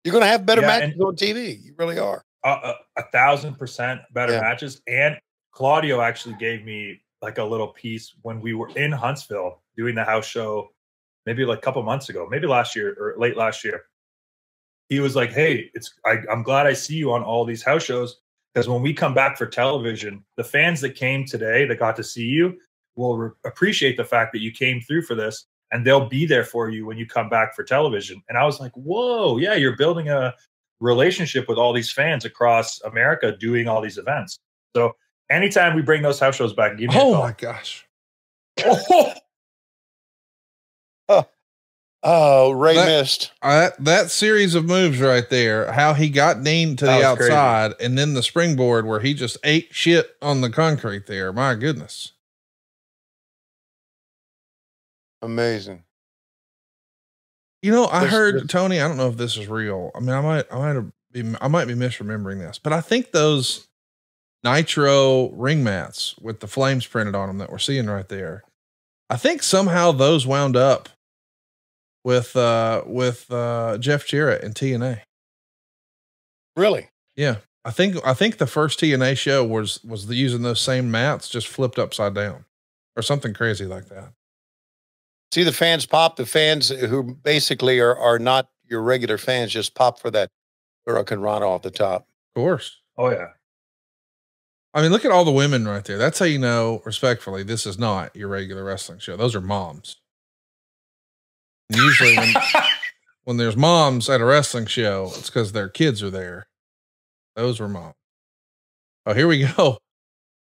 You're going to have better matches on TV. You really are. 1,000% better matches. And Claudio actually gave me like a little piece when we were in Huntsville doing the house show, maybe like a couple months ago, maybe last year or late last year. He was like, "Hey, I'm glad I see you on all these house shows, because when we come back for television, the fans that came today that got to see you will appreciate the fact that you came through for this, and they'll be there for you when you come back for television." And I was like, "Whoa, yeah, you're building a relationship with all these fans across America doing all these events." So anytime we bring those house shows back, give me a call. My gosh. Oh, Ray missed that series of moves right there. How he got Dean to the outside, crazy. And then the springboard where he just ate shit on the concrete there. My goodness. Amazing. I heard Tony, I don't know if this is real. I mean, I might be misremembering this, but I think those Nitro ring mats with the flames printed on them that we're seeing right there, I think somehow those wound up with Jeff Jarrett and TNA. Really? Yeah. I think the first TNA show was using those same mats, just flipped upside down or something crazy like that. See the fans pop, the fans who basically are not your regular fans, just pop for that Hurricane off the top. Of course. Oh yeah. I mean, look at all the women right there. That's how you know, respectfully, this is not your regular wrestling show. Those are moms. And usually when there's moms at a wrestling show, it's because their kids are there. Those were moms. Oh, here we go.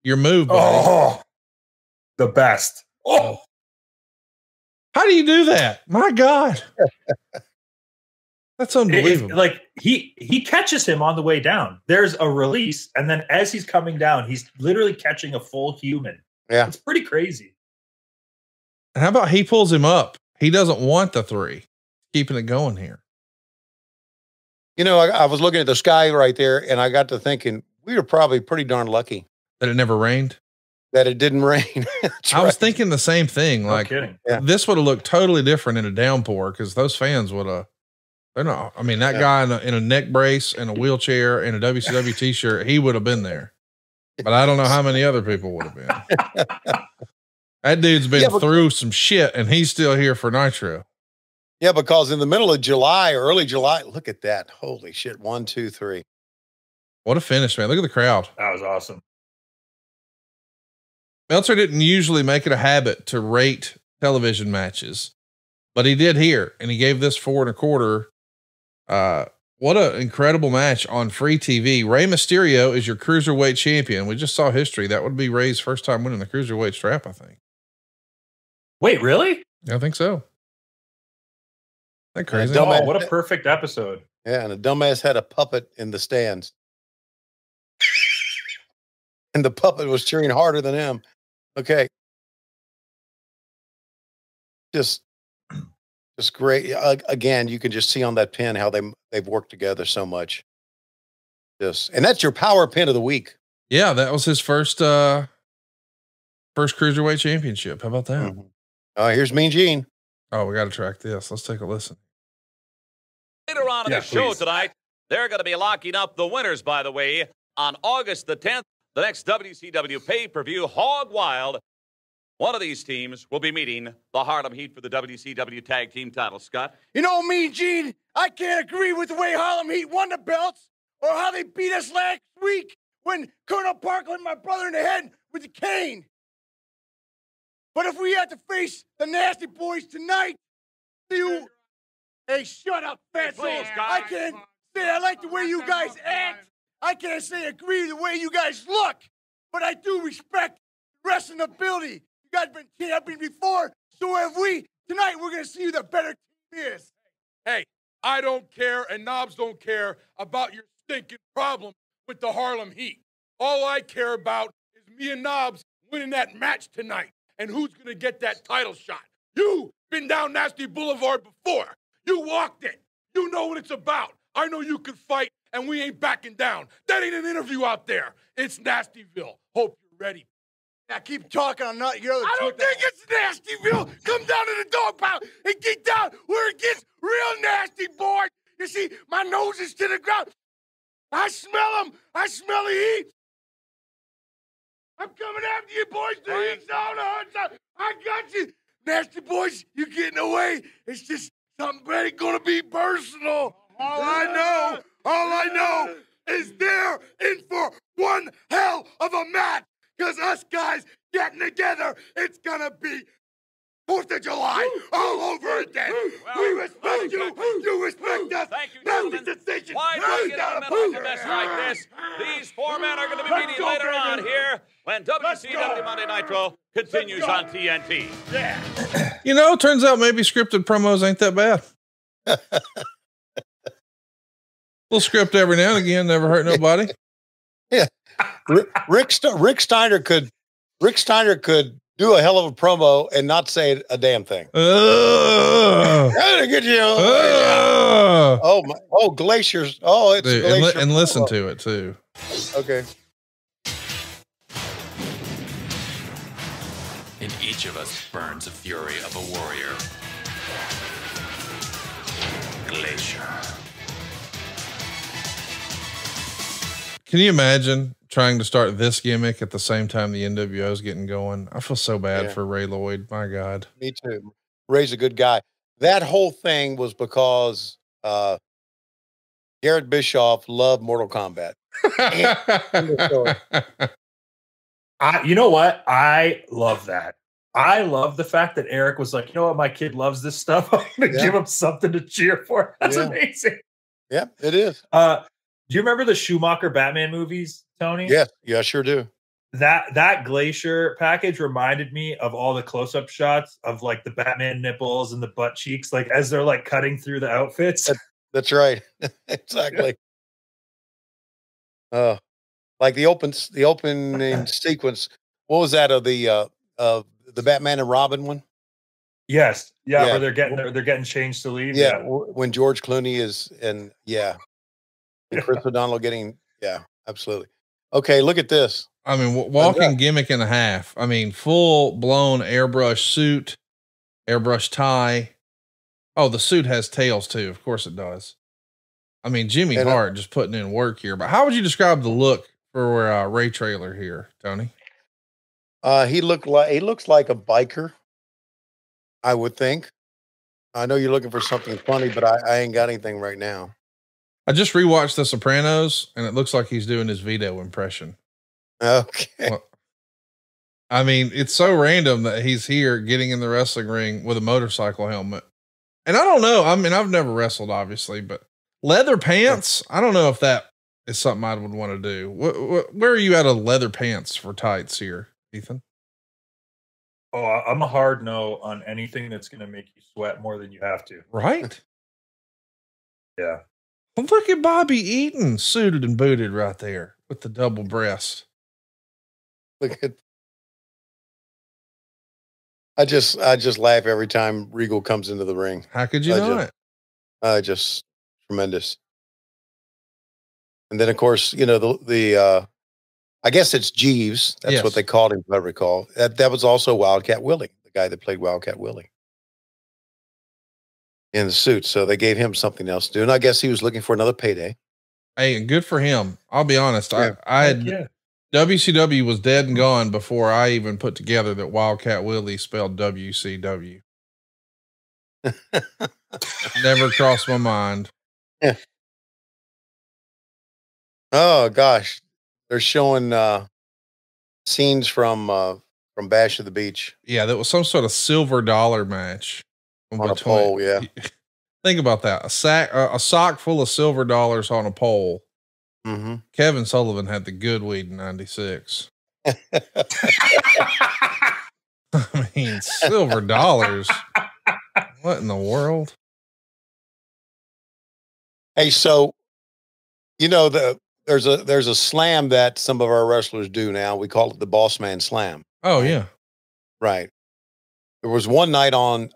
Your move, buddy. Oh, the best. Oh. How do you do that? My God. That's unbelievable. Like he catches him on the way down. There's a release, and then as he's coming down, he's literally catching a full human. Yeah. It's pretty crazy. And how about he pulls him up? He doesn't want the 3. Keeping it going here. I was looking at the sky right there, and I got to thinking we were probably pretty darn lucky that it never rained. That it didn't rain. I was thinking the same thing. No like kidding. This would have looked totally different in a downpour because those fans would have They're not. I mean, that guy in a neck brace and a wheelchair and a WCW t-shirt, he would have been there. But I don't know how many other people would have been. That dude's been through some shit, and he's still here for Nitro. Yeah, because in the middle of July or early July, look at that. Holy shit. 1, 2, 3. What a finish, man. Look at the crowd. That was awesome. Meltzer didn't usually make it a habit to rate television matches, but he did here, and he gave this 4 1/4. What an incredible match on free TV. Rey Mysterio is your cruiserweight champion. We just saw history. That would be Rey's first time winning the cruiserweight strap, I think. Wait, really? I think so. That crazy. Oh, what a perfect episode. Yeah, and a dumbass had a puppet in the stands. And the puppet was cheering harder than him. Okay. Just great. Again, you can just see on that pin how they've worked together so much. And that's your power pin of the week. Yeah, that was his first cruiserweight championship. How about that? Mm-hmm. Here's Mean Gene. Oh, we got to track this. Let's take a listen. Later on in the show tonight, they're going to be locking up the winners, by the way, on August the 10th, the next WCW pay-per-view, Hog Wild. One of these teams will be meeting the Harlem Heat for the WCW Tag Team title, Scott. You know, Mean Gene, I can't agree with the way Harlem Heat won the belts or how they beat us last week when Colonel Parker hit my brother in the head with the cane. But if we had to face the Nasty Boys tonight, hey, shut up, fatso. I can't say I like the way you guys act. I can't say agree the way you guys look. But I do respect wrestling ability. You guys been champion before, so have we. Tonight, we're going to see who the better team is. Hey, I don't care, and Knobs don't care about your stinking problem with the Harlem Heat. All I care about is me and Knobs winning that match tonight, and who's going to get that title shot. You've been down Nasty Boulevard before. You walked it. You know what it's about. I know you can fight, and we ain't backing down. That ain't an interview out there. It's Nastyville. Hope you're ready. Now keep talking. I'm not your other. I don't think it's Nastyville. Come down to the dog pound and get down where it gets real nasty, boy. You see, my nose is to the ground. I smell them. I smell the heat. I'm coming after you, boys. The heat's on the hard side. I got you. Nasty boys, you're getting away. It's just something very gonna be personal. All I know is they're in for one hell of a match. Because us guys getting together, it's going to be 4th of July all over again. We respect you. You respect us. Thank you, gentlemen. Why do we get in the middle of a mess like this? These 4 men are going to be meeting later on here when WCW Monday Nitro continues on TNT. Yeah. You know, turns out maybe scripted promos ain't that bad. Little script every now and again, never hurt nobody. Yeah. Rick Steiner could do a hell of a promo and not say a damn thing. Gotta get you. Glaciers. Oh, it's dude, Glacier and listen to it too. Okay. In each of us burns the fury of a warrior. Glacier. Can you imagine trying to start this gimmick at the same time the NWO is getting going? I feel so bad for Ray Lloyd. My God. Me too. Ray's a good guy. That whole thing was because Garrett Bischoff loved Mortal Kombat. You know what? I love that. I love the fact that Eric was like, you know what? My kid loves this stuff. I'm going to give him something to cheer for. That's amazing. Yeah, it is. Do you remember the Schumacher Batman movies, Tony? Yes. Yeah, I sure do. That Glacier package reminded me of all the close-up shots of like the Batman nipples and the butt cheeks, like as they're like cutting through the outfits. That's right. Exactly. Like the opening sequence. What was that of the Batman and Robin one? Yes. Yeah. Where they're getting changed to leave. Yeah. When George Clooney is and Chris O'Donnell getting, absolutely. Okay, look at this. I mean, walking gimmick and a half. I mean, full blown airbrush suit, airbrush tie, Oh, the suit has tails too. Of course it does. I mean, Jimmy Hart just putting in work here, but how would you describe the look for Ray Traylor here, Tony? He looks like a biker, I would think. I know you're looking for something funny, but I ain't got anything right now. I just rewatched The Sopranos, and it looks like he's doing his Vito impression. Okay. Well, I mean, it's so random that he's here getting in the wrestling ring with a motorcycle helmet. And I don't know. I mean, I've never wrestled, obviously, but leather pants, I don't know if that is something I would want to do. Where are you at of leather pants for tights here, Ethan? Oh, I'm a hard no on anything that's going to make you sweat more than you have to. Right? Yeah. Well, look at Bobby Eaton suited and booted right there with the double breast. Look at. I just laugh every time Regal comes into the ring. How could you not? Just tremendous. And then, of course, you know, the I guess it's Jeeves. That's what they called him, if I recall. That was also Wildcat Willie, the guy that played Wildcat Willie in the suit. So they gave him something else to do. And I guess he was looking for another payday. Hey, and good for him. I'll be honest. I had WCW was dead and gone before I even put together that Wildcat Willie spelled WCW. Never crossed my mind. Yeah. Oh gosh. They're showing scenes from Bash of the Beach. Yeah, that was some sort of silver dollar match on a pole. Yeah, think about that. A sock full of silver dollars on a pole. Mm-hmm. Kevin Sullivan had the good weed in '96. I mean, silver dollars. What in the world? Hey, so you know there's a slam that some of our wrestlers do now. We call it the Boss Man Slam. Oh yeah. Right. There was one night on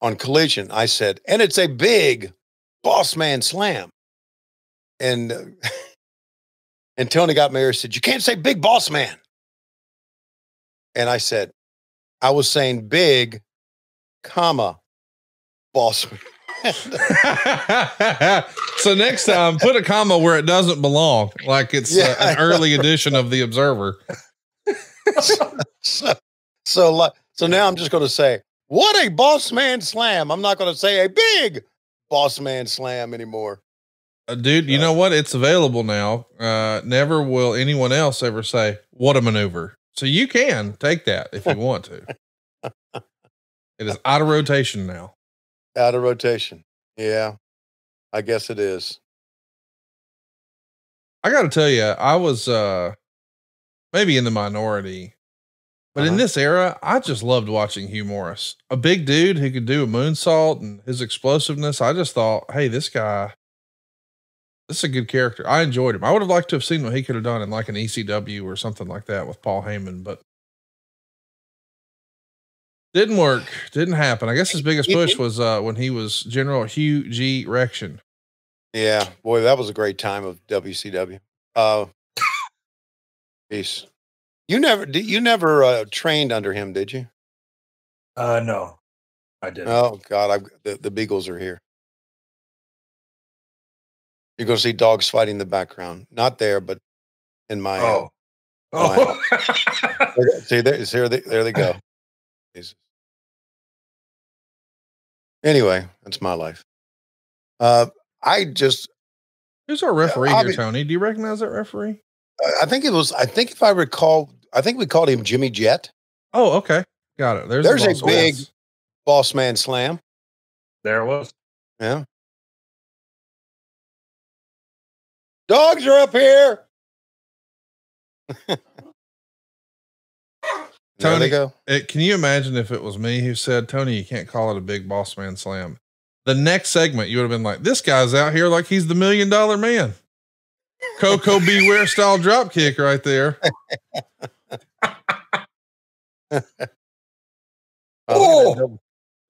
Collision. I said, and it's a big Boss Man Slam. And Tony got me here and said, you can't say big boss man. And I said, I was saying big, comma, boss man. So next time, put a comma where it doesn't belong, like it's an early edition of the Observer. So now I'm just going to say, what a boss man slam. I'm not going to say a big boss man slam anymore. Dude, you know what? It's available now. Never will anyone else ever say, what a maneuver. So you can take that if you want to. It is out of rotation now. Out of rotation. Yeah, I guess it is. I got to tell you, I was maybe in the minority, but in this era, I just loved watching Hugh Morris, a big dude who could do a moonsault and his explosiveness. I just thought, hey, this is a good character. I enjoyed him. I would have liked to have seen what he could have done in like an ECW or something like that with Paul Heyman, but didn't work. Didn't happen. I guess his biggest push was when he was General Hugh G. Rection. Yeah, boy, that was a great time of WCW. Peace. You never trained under him, did you? No, I didn't. Oh God, the Beagles are here. You're going to see dogs fighting in the background. Not there, but in my. See, there they go. Jesus. Anyway, that's my life. Who's our referee here, Tony? Do you recognize that referee? I think if I recall, I think we called him Jimmy Jet. Oh, okay. Got it. There's a big boss man slam. There it was. Yeah. Dogs are up here. There they go. Can you imagine if it was me who said, Tony, you can't call it a big boss man slam? The next segment, you would have been like, this guy's out here like he's the $1 Million Man. Coco Beware style drop kick right there. Oh,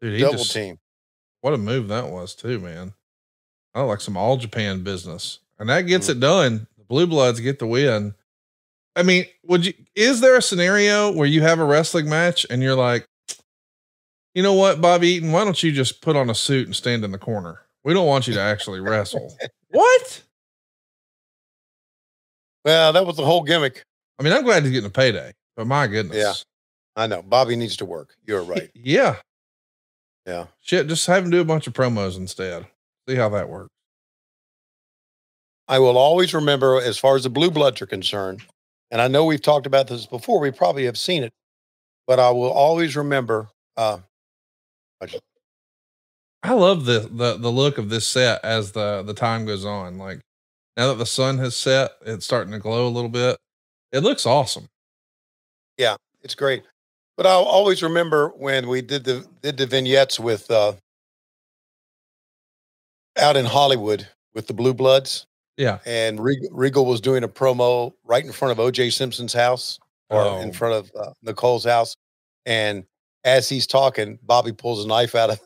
dude, double team. What a move that was too, man. I like some All Japan business, and that gets it done. The Blue Bloods get the win. I mean, is there a scenario where you have a wrestling match and you're like, You know what, Bobby Eaton? Why don't you just put on a suit and stand in the corner? We don't want you to actually wrestle. What? Well, that was the whole gimmick. I mean, I'm glad he's getting a payday, but my goodness. Yeah, I know. Bobby needs to work. You're right. Yeah. Yeah. Shit, just have him do a bunch of promos instead. See how that works. I will always remember, as far as the Blue Bloods are concerned, and I know we've talked about this before, we probably have seen it, but I will always remember, I love the look of this set as the time goes on. Like now that the sun has set, it's starting to glow a little bit. It looks awesome. Yeah, it's great. But I'll always remember when we did the vignettes with out in Hollywood with the Blue Bloods. Yeah. And Regal was doing a promo right in front of O.J. Simpson's house, or in front of Nicole's house. And as he's talking, Bobby pulls a knife out of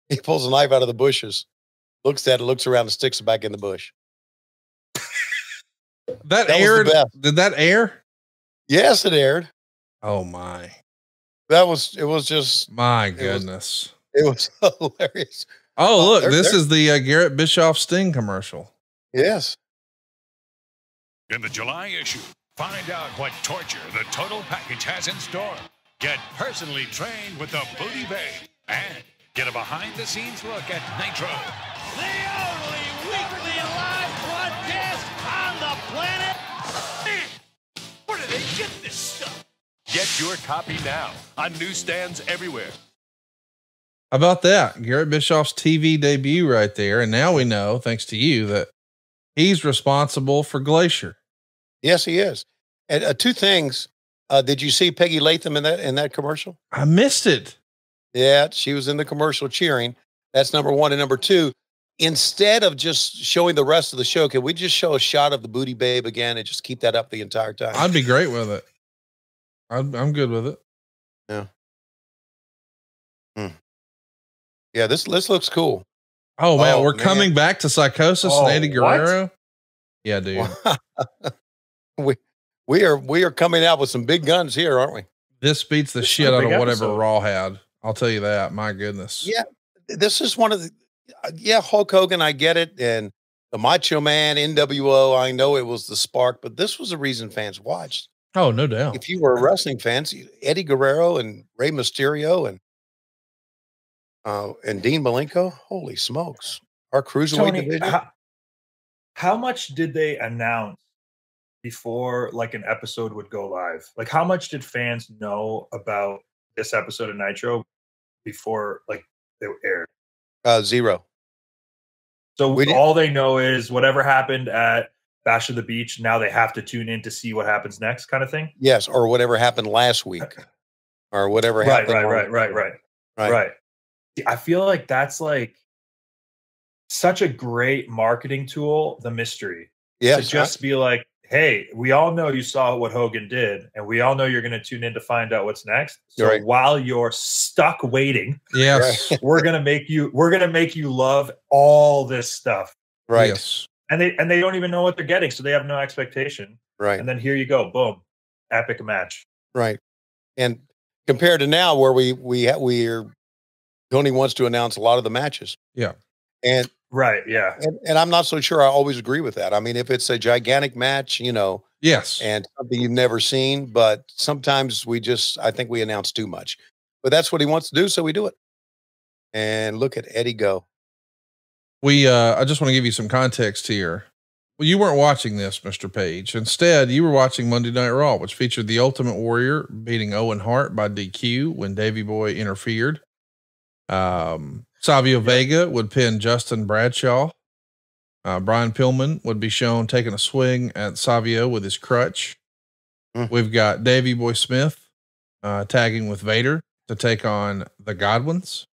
the bushes, looks at it, looks around, and sticks it back in the bush. That aired. Did that air? Yes, it aired. Oh my. It was just my goodness. It was hilarious. Oh, look, this is the Garrett Bischoff Sting commercial. Yes. In the July issue, find out what torture the total package has in store. Get personally trained with the Booty Babe and get a behind-the-scenes look at Nitro. The only weekly live broadcast on the planet. Man, where do they get this stuff? Get your copy now on newsstands everywhere. How about that? Garrett Bischoff's TV debut right there. And now we know, thanks to you, that he's responsible for Glacier. Yes, he is. And two things. Did you see Peggy Latham in that commercial? I missed it. Yeah, she was in the commercial cheering. That's number one. And number two, instead of just showing the rest of the show, can we just show a shot of the Booty Babe again and just keep that up the entire time? I'd be great with it. I'm good with it. Yeah. Yeah, this looks cool. Oh man, we're coming back to Psychosis and Eddie Guerrero. What? Yeah, dude. we are coming out with some big guns here, aren't we? This beats the shit out of whatever Raw had. I'll tell you that. My goodness. Yeah, this is one of the. Hulk Hogan, I get it, and the Macho Man, NWO. I know it was the spark, but this was the reason fans watched. Oh, no doubt. If you were a wrestling fan, Eddie Guerrero and Rey Mysterio and Dean Malenko, holy smokes. Our cruiserweight division. How much did they announce before like an episode would go live? Like how much did fans know about this episode of Nitro before like they aired? Zero. So all they know is whatever happened at Bash of the Beach, now they have to tune in to see what happens next kind of thing? Yes, or whatever happened last week. Or whatever happened. Right. I feel like that's like such a great marketing tool, the mystery. Yes. To just be like, hey, we all know you saw what Hogan did, and we all know you're going to tune in to find out what's next. So while you're stuck waiting, yes, we're going to make you love all this stuff. Right. Yes. And they don't even know what they're getting, so they have no expectation. Right. And then here you go, boom, epic match. Right. And compared to now, where we're Tony wants to announce a lot of the matches. Yeah. And right. Yeah. And I'm not so sure I always agree with that. I mean, if it's a gigantic match, yes, and something you've never seen, but sometimes I think we announce too much, but that's what he wants to do. So we do it. And look at Eddie go. I just want to give you some context here. Well, you weren't watching this, Mr. Page. Instead, you were watching Monday Night Raw, which featured the Ultimate Warrior beating Owen Hart by DQ when Davey Boy interfered. Savio Vega would pin Justin Bradshaw. Brian Pillman would be shown taking a swing at Savio with his crutch. We've got Davey Boy Smith tagging with Vader to take on the Godwins.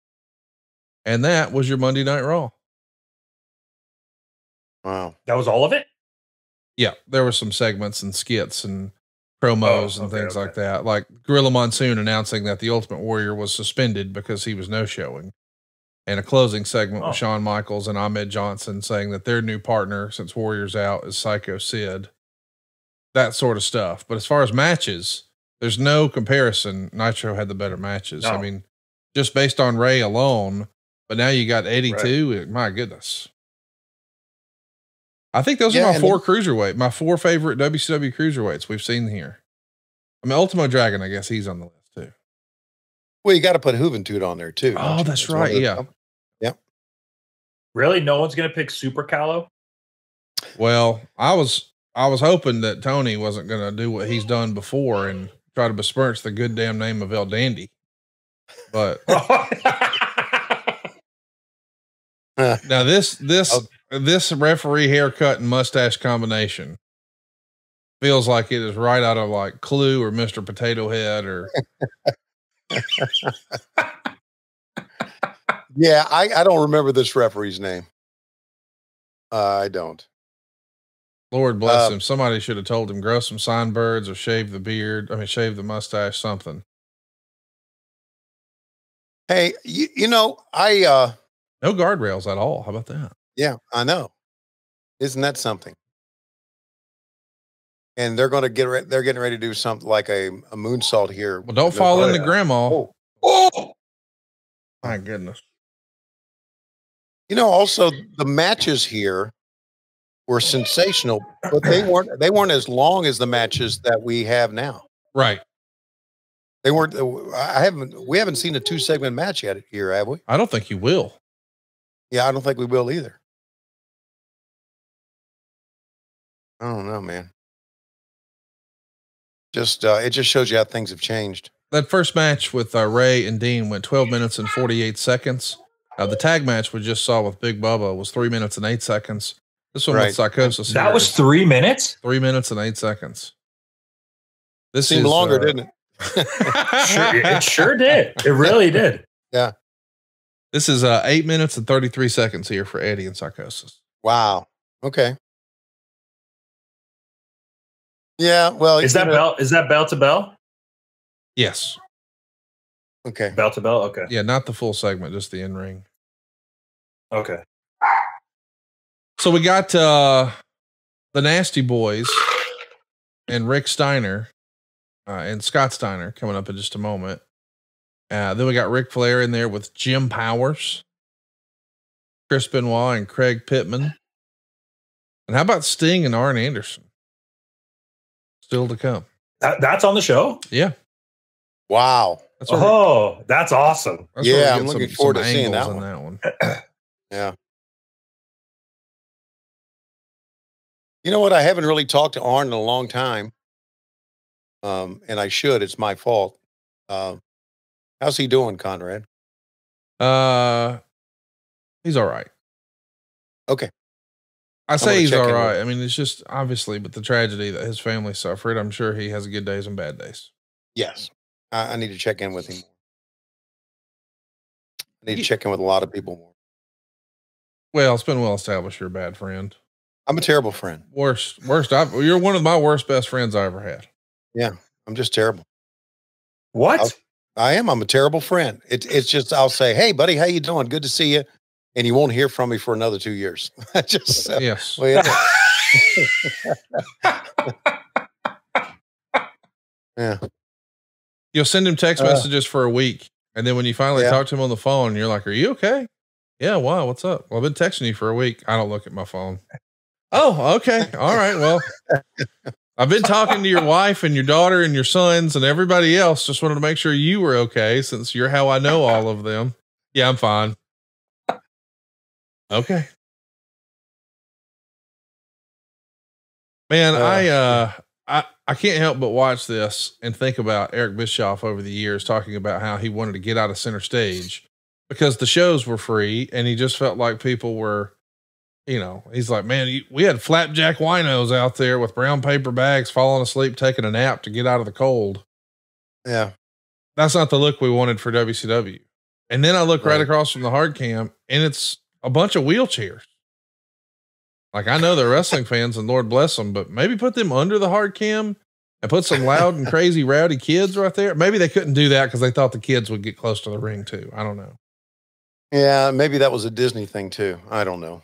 And that was your Monday Night Raw. Wow. That was all of it? Yeah. There were some segments and skits and promos and things like that. Like Gorilla Monsoon announcing that the Ultimate Warrior was suspended because he was no-showing. And a closing segment with Shawn Michaels and Ahmed Johnson saying that their new partner, since Warrior's out, is Psycho Sid. That sort of stuff. But as far as matches, there's no comparison. Nitro had the better matches. No. I mean, just based on Ray alone. But now you got 82. Right. My goodness. I think those are my four cruiserweight, my four favorite WCW cruiserweights we've seen here. I mean, Ultimo Dragon, I guess he's on the list too. Well, you got to put Juventud on there too. Oh, that's right. Yeah. Yep. Really? No one's going to pick Super Callow? Well, I was hoping that Tony wasn't going to do what he's done before and try to besmirch the good damn name of El Dandy. But now this referee haircut and mustache combination feels like it is right out of like Clue or Mr. Potato Head or. Yeah, I don't remember this referee's name. I don't. Lord bless him. Somebody should have told him grow some signbirds or shave the beard. I mean, shave the mustache, something. Hey, you know, no guardrails at all. How about that? Yeah, I know. Isn't that something? And they're going to they're getting ready to do something like a moonsault here. Well, don't fall into grandma. Oh, my goodness. You know, also the matches here were sensational, but they weren't as long as the matches that we have now. Right. They weren't. We haven't seen a 2-segment match yet here, have we? I don't think you will. Yeah, I don't think we will either. I don't know, man. Just it just shows you how things have changed. That first match with Ray and Dean went 12 minutes and 48 seconds. The tag match we just saw with Big Bubba was 3 minutes and 8 seconds. This one with Psychosis. That was 3 minutes? 3 minutes and 8 seconds. This seemed longer, didn't it? It sure did. It really did. Yeah. This is 8 minutes and 33 seconds here for Eddie and Psychosis. Wow. Okay. Yeah. Well, is that bell to bell? Yes. Okay. Bell to bell. Okay. Yeah. Not the full segment, just the in ring. Okay. So we got, the Nasty Boys and Rick Steiner, and Scott Steiner coming up in just a moment. Then we got Ric Flair in there with Jim Powers, Chris Benoit, and Craig Pittman. And how about Sting and Arn Anderson? Still to come. That's on the show? Yeah. Wow. That's awesome. Yeah, I'm looking forward to seeing that one. Yeah. You know what? I haven't really talked to Arn in a long time. And I should. It's my fault. How's he doing, Conrad? He's all right. Okay. I say he's all right. I mean, it's just obviously, but the tragedy that his family suffered, I'm sure he has good days and bad days. Yes. I need to check in with him. I need to check in with a lot of people more. Well, it's been well established you're a bad friend. I'm a terrible friend. Worst. You're one of my worst best friends I ever had. Yeah. I'm just terrible. What? I am. I'm a terrible friend. It's just, I'll say, hey buddy, how you doing? Good to see you. And you won't hear from me for another 2 years. Just, yes. Well, yeah. You'll send him text messages for a week. And then when you finally talk to him on the phone, you're like, are you okay? Yeah. Wow. What's up? Well, I've been texting you for a week. I don't look at my phone. Oh, okay. All right. Well, I've been talking to your wife and your daughter and your sons and everybody else. Just wanted to make sure you were okay since you're how I know all of them. Yeah, I'm fine. Okay. Man, I can't help but watch this and think about Eric Bischoff over the years talking about how he wanted to get out of center stage because the shows were free and he just felt like people were, you know, he's like, man, we had flapjack winos out there with brown paper bags, falling asleep, taking a nap to get out of the cold. Yeah. That's not the look we wanted for WCW. And then I look right across from the hard cam and it's a bunch of wheelchairs. Like I know they're wrestling fans and Lord bless them, but maybe put them under the hard cam and put some loud and crazy rowdy kids right there. Maybe they couldn't do that because they thought the kids would get close to the ring too. I don't know. Yeah. Maybe that was a Disney thing too. I don't know.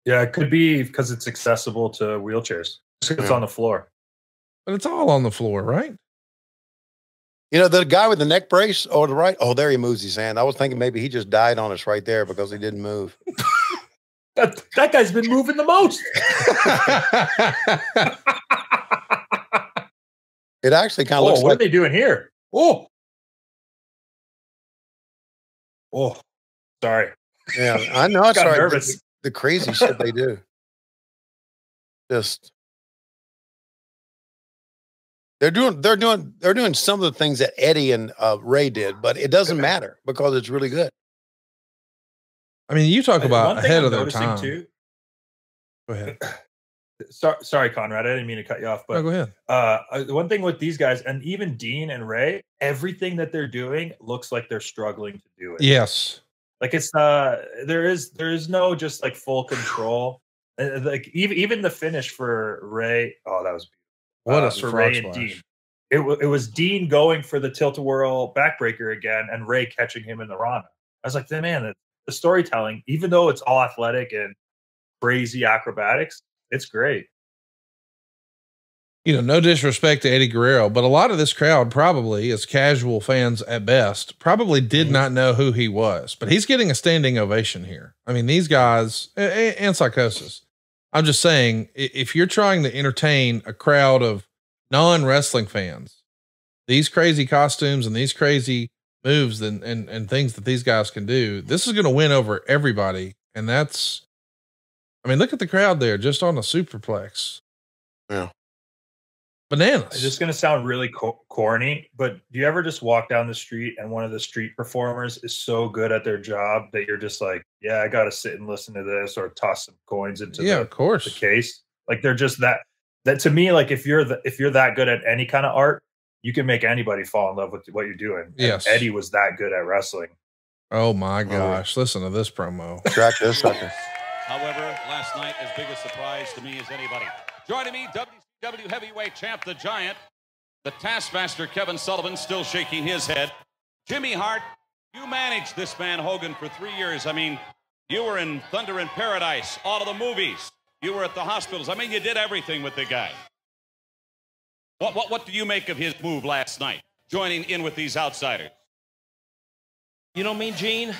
Yeah. It could be because it's accessible to wheelchairs. It's on the floor. But it's all on the floor, right? You know, the guy with the neck brace on the right. Oh, there he moves his hand. I was thinking maybe he just died on us right there because he didn't move. That guy's been moving the most. It actually kind of looks what like. are they doing here? Oh, sorry. Yeah, I know. It's Got sorry. nervous. The crazy shit they do. Just they're doing some of the things that Eddie and Ray did, but it doesn't matter because it's really good. I mean, you talk about ahead of their noticing time. Too, Go ahead. Sorry, Conrad. I didn't mean to cut you off, but no, go ahead. One thing with these guys, and even Dean and Ray, everything that they're doing looks like they're struggling to do it. Yes. Like it's there is no just like full control. Like even the finish for Ray. Oh, that was beautiful. What a for Ray and Dean. It was Dean going for the tilt-a-whirl backbreaker again, and Ray catching him in the Rana. I was like, man, the storytelling, even though it's all athletic and crazy acrobatics, it's great. You know, no disrespect to Eddie Guerrero, but a lot of this crowd probably, as casual fans at best, probably did not know who he was. But he's getting a standing ovation here. I mean, these guys and Psychosis. I'm just saying, if you're trying to entertain a crowd of non-wrestling fans, these crazy costumes and these crazy moves and things that these guys can do, this is going to win over everybody. And that's, I mean, look at the crowd there just on the superplex. Yeah. Bananas. It's just going to sound really corny, but do you ever just walk down the street and one of the street performers is so good at their job that you're just like, yeah, I got to sit and listen to this or toss some coins into of course, the case. Like they're just that to me, like if you're that good at any kind of art, you can make anybody fall in love with what you're doing. Yes. And Eddie was that good at wrestling. Oh my gosh. Listen to this promo. Track this sucker. However, last night, as big a surprise to me as anybody. Joining me, WCW Heavyweight Champ, the Giant, the Taskmaster, Kevin Sullivan, still shaking his head. Jimmy Hart, you managed this man, Hogan, for 3 years. I mean, you were in Thunder in Paradise, all of the movies. You were at the hospitals. I mean, you did everything with the guy. What do you make of his move last night, joining in with these outsiders? You know me, Gene?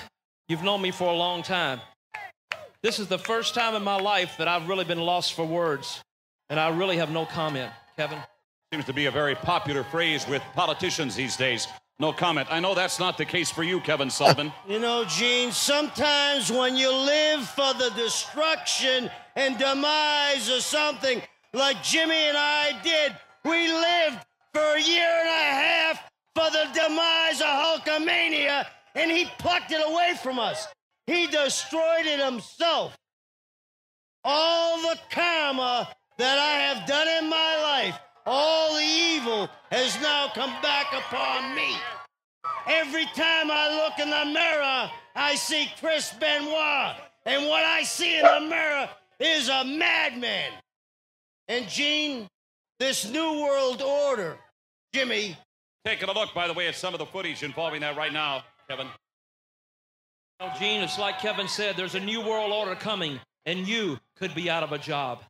You've known me for a long time. This is the first time in my life that I've really been lost for words. And I really have no comment, Kevin. Seems to be a very popular phrase with politicians these days. No comment. I know that's not the case for you, Kevin Sullivan. You know, Gene, sometimes when you live for the destruction and demise of something like Jimmy and I did, we lived for a year and a half for the demise of Hulkamania, and he plucked it away from us. He destroyed it himself. All the karma that I have done in my life, all the evil has now come back upon me. Every time I look in the mirror, I see Chris Benoit. And what I see in the mirror is a madman. And Gene, this new world order, Jimmy. Taking a look, by the way, at some of the footage involving that right now, Kevin. Oh, Gene, it's like Kevin said, there's a new world order coming, and you could be out of a job.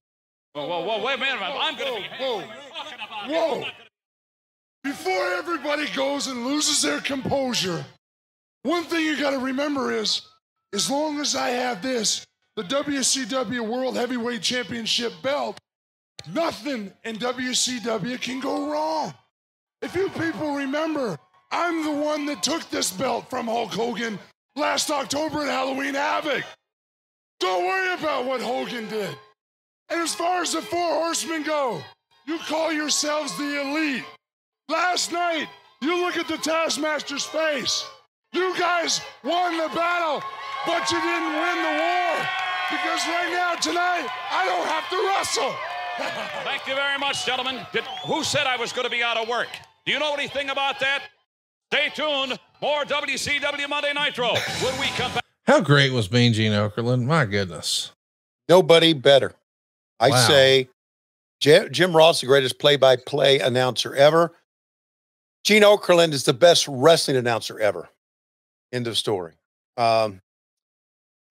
Whoa, wait a minute. I'm going to be... Whoa. Before everybody goes and loses their composure, one thing you got to remember is, as long as I have this, the WCW World Heavyweight Championship belt, nothing in WCW can go wrong. If you people remember, I'm the one that took this belt from Hulk Hogan last October at Halloween Havoc. Don't worry about what Hogan did. And as far as the Four Horsemen go, you call yourselves the Elite. Last night, you look at the Taskmaster's face. You guys won the battle, but you didn't win the war. Because right now, tonight, I don't have to wrestle. Thank you very much, gentlemen. Who said I was going to be out of work? Do you know anything about that? Stay tuned. More WCW Monday Nitro when we come back. How great was Mean Gene Okerlund? My goodness. Nobody better. I Wow. say Jim Ross, the greatest play-by-play announcer ever. Gene Okerlund is the best wrestling announcer ever. End of story. A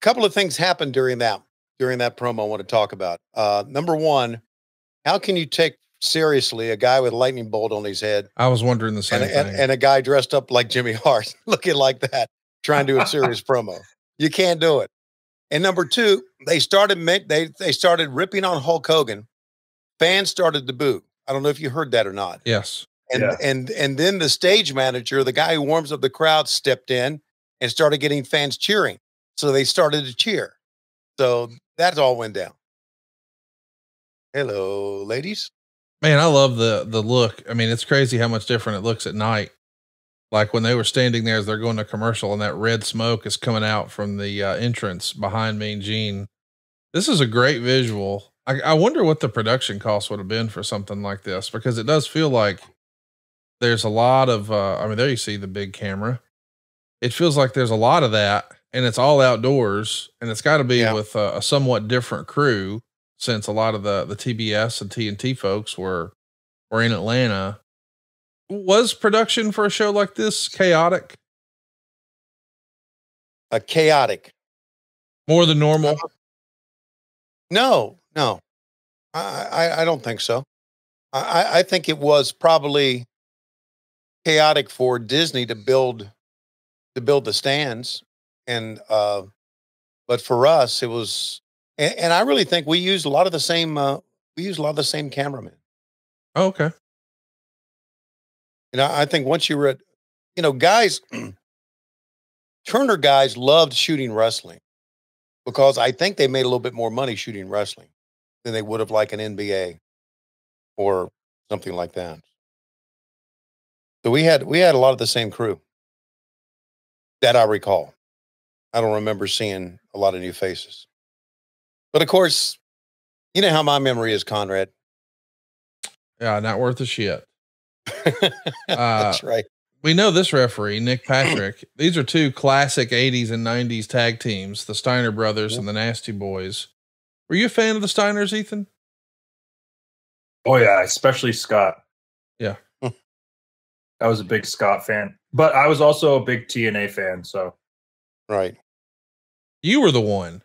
couple of things happened during that promo I want to talk about. Number one, how can you take seriously, a guy with a lightning bolt on his head. I was wondering the same thing. And a guy dressed up like Jimmy Hart, looking like that, trying to do a serious promo. You can't do it. And number two, they started ripping on Hulk Hogan. Fans started to boo. I don't know if you heard that or not. Yes. And then the stage manager, the guy who warms up the crowd, stepped in and started getting fans cheering. So they started to cheer. So that all went down. Hello, ladies. Man, I love the look. I mean, it's crazy how much different it looks at night. Like when they were standing there as they're going to commercial and that red smoke is coming out from the entrance behind Mean Gene. This is a great visual. I wonder what the production cost would have been for something like this, because it does feel like there's a lot of, I mean, there you see the big camera. It feels like there's a lot of that, and it's all outdoors, and it's got to be with a somewhat different crew, since a lot of the TBS and TNT folks were in Atlanta. Was production for a show like this chaotic? Chaotic. More than normal? No. I don't think so. I think it was probably chaotic for Disney to build the stands. And, but for us, it was, and I really think we used a lot of the same, cameramen. Oh, okay. You know, I think once you were at, guys, Turner guys loved shooting wrestling because I think they made a little bit more money shooting wrestling than they would have like an NBA or something like that. So we had a lot of the same crew that I recall. I don't remember seeing a lot of new faces. But of course, you know how my memory is, Conrad. Yeah, not worth a shit. That's right. We know this referee, Nick Patrick. These are two classic 80s and 90s tag teams, the Steiner brothers and the Nasty Boys. Were you a fan of the Steiners, Ethan? Oh yeah, especially Scott. Yeah. I was a big Scott fan, but I was also a big TNA fan. So, right. You were the one.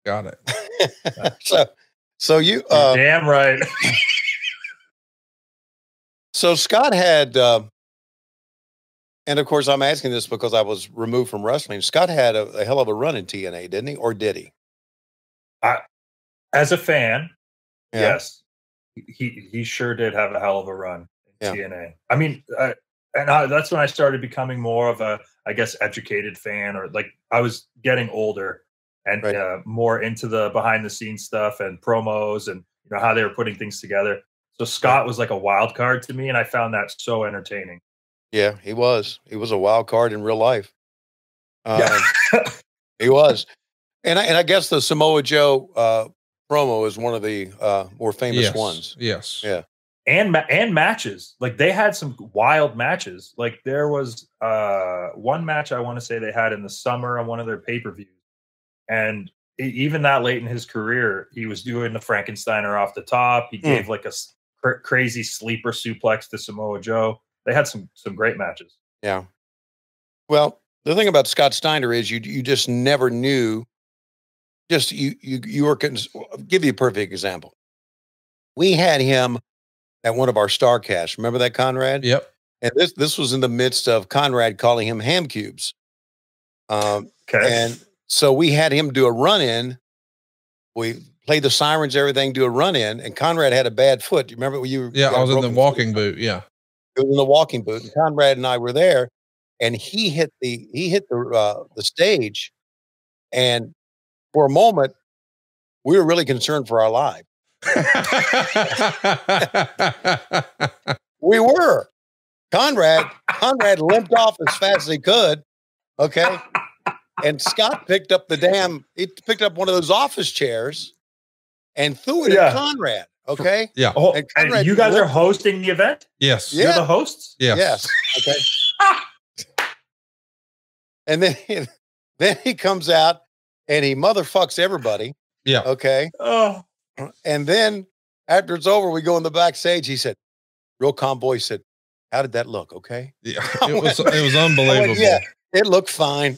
Got it. so you, you're damn right. So Scott had, and of course I'm asking this because I was removed from wrestling. Scott had a hell of a run in TNA, didn't he? Or did he? As a fan, yes, he sure did have a hell of a run in TNA. I mean, that's when I started becoming more of a, I guess, educated fan, or like I was getting older and more into the behind the scenes stuff and promos and how they were putting things together. So Scott was like a wild card to me, and I found that so entertaining. Yeah, he was. He was a wild card in real life. He was. And I guess the Samoa Joe promo is one of the more famous ones. Yes. Yeah. And matches. Like they had some wild matches. Like there was one match I want to say they had in the summer on one of their pay-per-views. And even that late in his career, he was doing the Frankensteiner off the top. He gave like a crazy sleeper suplex to Samoa Joe. They had some great matches. Yeah. Well, the thing about Scott Steiner is you just never knew. Just you were, I'll give you a perfect example. We had him at one of our STARRCASTs. Remember that, Conrad? Yep. And this was in the midst of Conrad calling him ham cubes. Okay. And so we had him do a run-in. We played the sirens, everything, do a run-in, and Conrad had a bad foot. Do you remember when you? Yeah, I was in the walking boot. Yeah, it was in the walking boot. And Conrad and I were there, and he hit the stage, and for a moment, we were really concerned for our life. We were. Conrad limped off as fast as he could. Okay. And Scott picked up one of those office chairs and threw it at Conrad. Okay. Yeah. Oh, and Conrad, you guys are hosting the event? Yes. You're the hosts? Yes. Okay. And then he comes out and he motherfucks everybody. Yeah. Okay. Oh. And then after it's over, we go in the backstage. He said, real calm voice said, "How did that look?" Okay. Yeah. It was unbelievable. Yeah. It looked fine.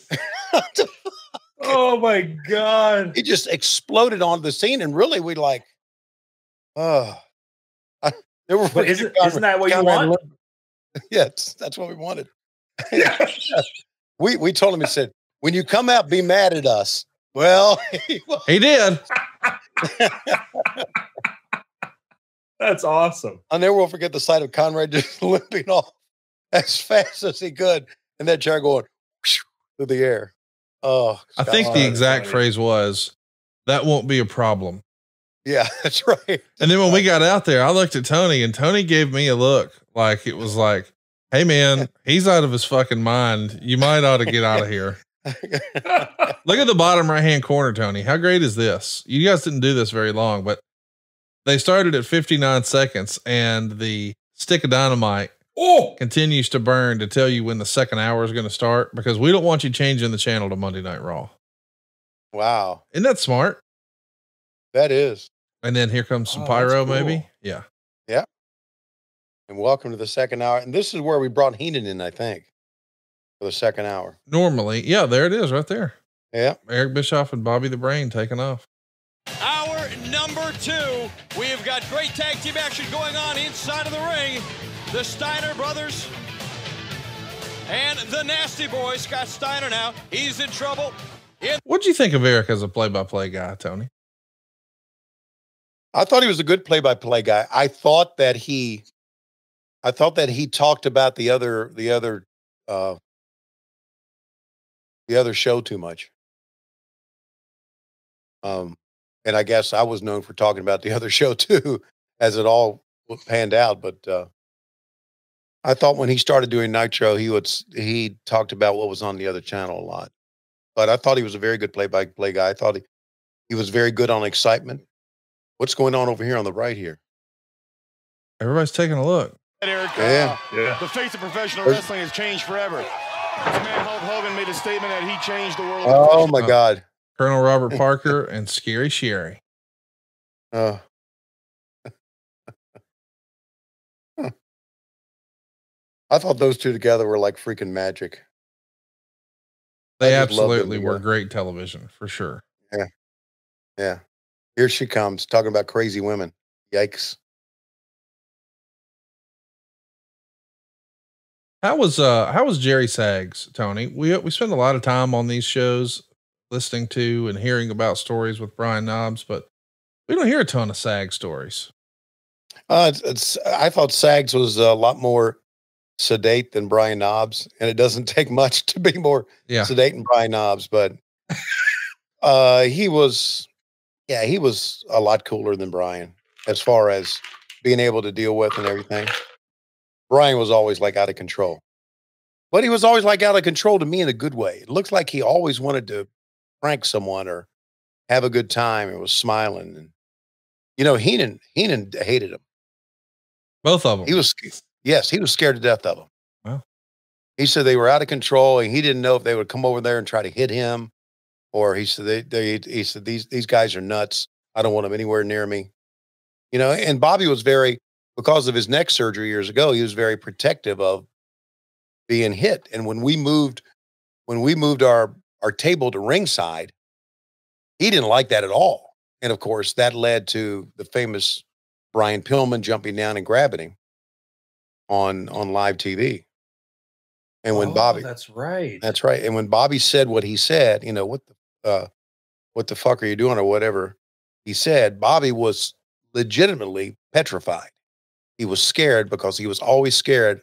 Oh my God. He just exploded onto the scene, and really we like, But isn't that what you want? Yes, that's what we wanted. we told him, he said, when you come out, be mad at us. Well, he did. That's awesome. I'll never will forget the sight of Conrad just limping off as fast as he could, and that chair going through the air. Oh, I think the exact phrase was, "That won't be a problem." Yeah, that's right. And then when we got out there, I looked at Tony, and Tony gave me a look like it was like, "Hey man, he's out of his fucking mind. You might ought to get out of here." Look at the bottom right-hand corner, Tony. How great is this? You guys didn't do this very long, but they started at 59 seconds, and the stick of dynamite continues to burn to tell you when the second hour is going to start, because we don't want you changing the channel to Monday Night Raw. Wow. Isn't that smart? That is. And then here comes some pyro, cool. Maybe. Yeah. Yeah. And welcome to the second hour. And this is where we brought Heenan in, I think, for the second hour. Normally. Yeah, there it is right there. Yeah. Eric Bischoff and Bobby the Brain taking off. Hour number 2. We've got great tag team action going on inside of the ring. The Steiner brothers and the Nasty Boy, Scott Steiner now. He's in trouble. What'd you think of Eric as a play-by-play guy, Tony? I thought he was a good play-by-play guy. I thought that he talked about the other show too much. And I guess I was known for talking about the other show too, as it all panned out. But I thought when he started doing Nitro, he talked about what was on the other channel a lot. But I thought he was a very good play-by-play guy. I thought he was very good on excitement. What's going on over here on the right here? Everybody's taking a look. Eric, yeah. The face of professional wrestling has changed forever. This man Hulk Hogan made a statement that he changed the world. Oh my God. Colonel Robert Parker and Scary Sherry. I thought those two together were like freaking magic. They absolutely were great television for sure. Yeah. Yeah. Here she comes talking about crazy women. Yikes. How was Jerry Saggs, Tony? We spend a lot of time on these shows listening to and hearing about stories with Brian Knobbs, but we don't hear a ton of Saggs stories. I thought Saggs was a lot more sedate than Brian Knobbs, and it doesn't take much to be more sedate than Brian Knobbs, but he was a lot cooler than Brian as far as being able to deal with and everything. Brian was always like out of control, but he was always like out of control to me in a good way. It looks like he always wanted to prank someone or have a good time and was smiling. And, you know, Heenan hated him. Both of them. He was scared to death of them. Wow. He said they were out of control and he didn't know if they would come over there and try to hit him, or he said, he said, these guys are nuts. I don't want them anywhere near me. You know, and Bobby was because of his neck surgery years ago, he was very protective of being hit. And when we moved our table to ringside, he didn't like that at all. And of course, that led to the famous Brian Pillman jumping down and grabbing him on live TV. And when Bobby, that's right. And when Bobby said what he said, you know, what the fuck are you doing or whatever he said, Bobby was legitimately petrified. He was scared because he was always scared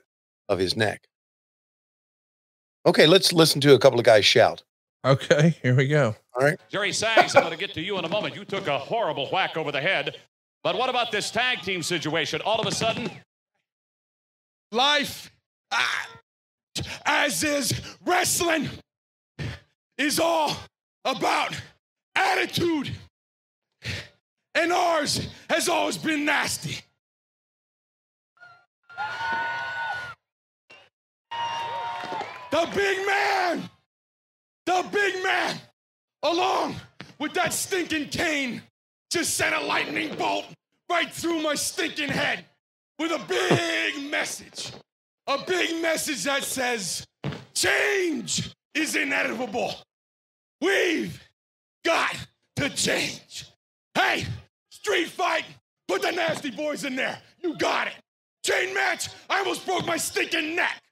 of his neck. Okay, let's listen to a couple of guys shout. Okay, here we go. All right. Jerry Saggs, I'm going to get to you in a moment. You took a horrible whack over the head. But what about this tag team situation? All of a sudden, life, as is wrestling, is all about attitude. And ours has always been nasty. The big man, along with that stinking cane, just sent a lightning bolt right through my stinking head with a big message. A big message that says, change is inevitable. We've got to change. Hey, street fight Put the Nasty Boys in there. You got it. Chain match. I almost broke my stinking neck.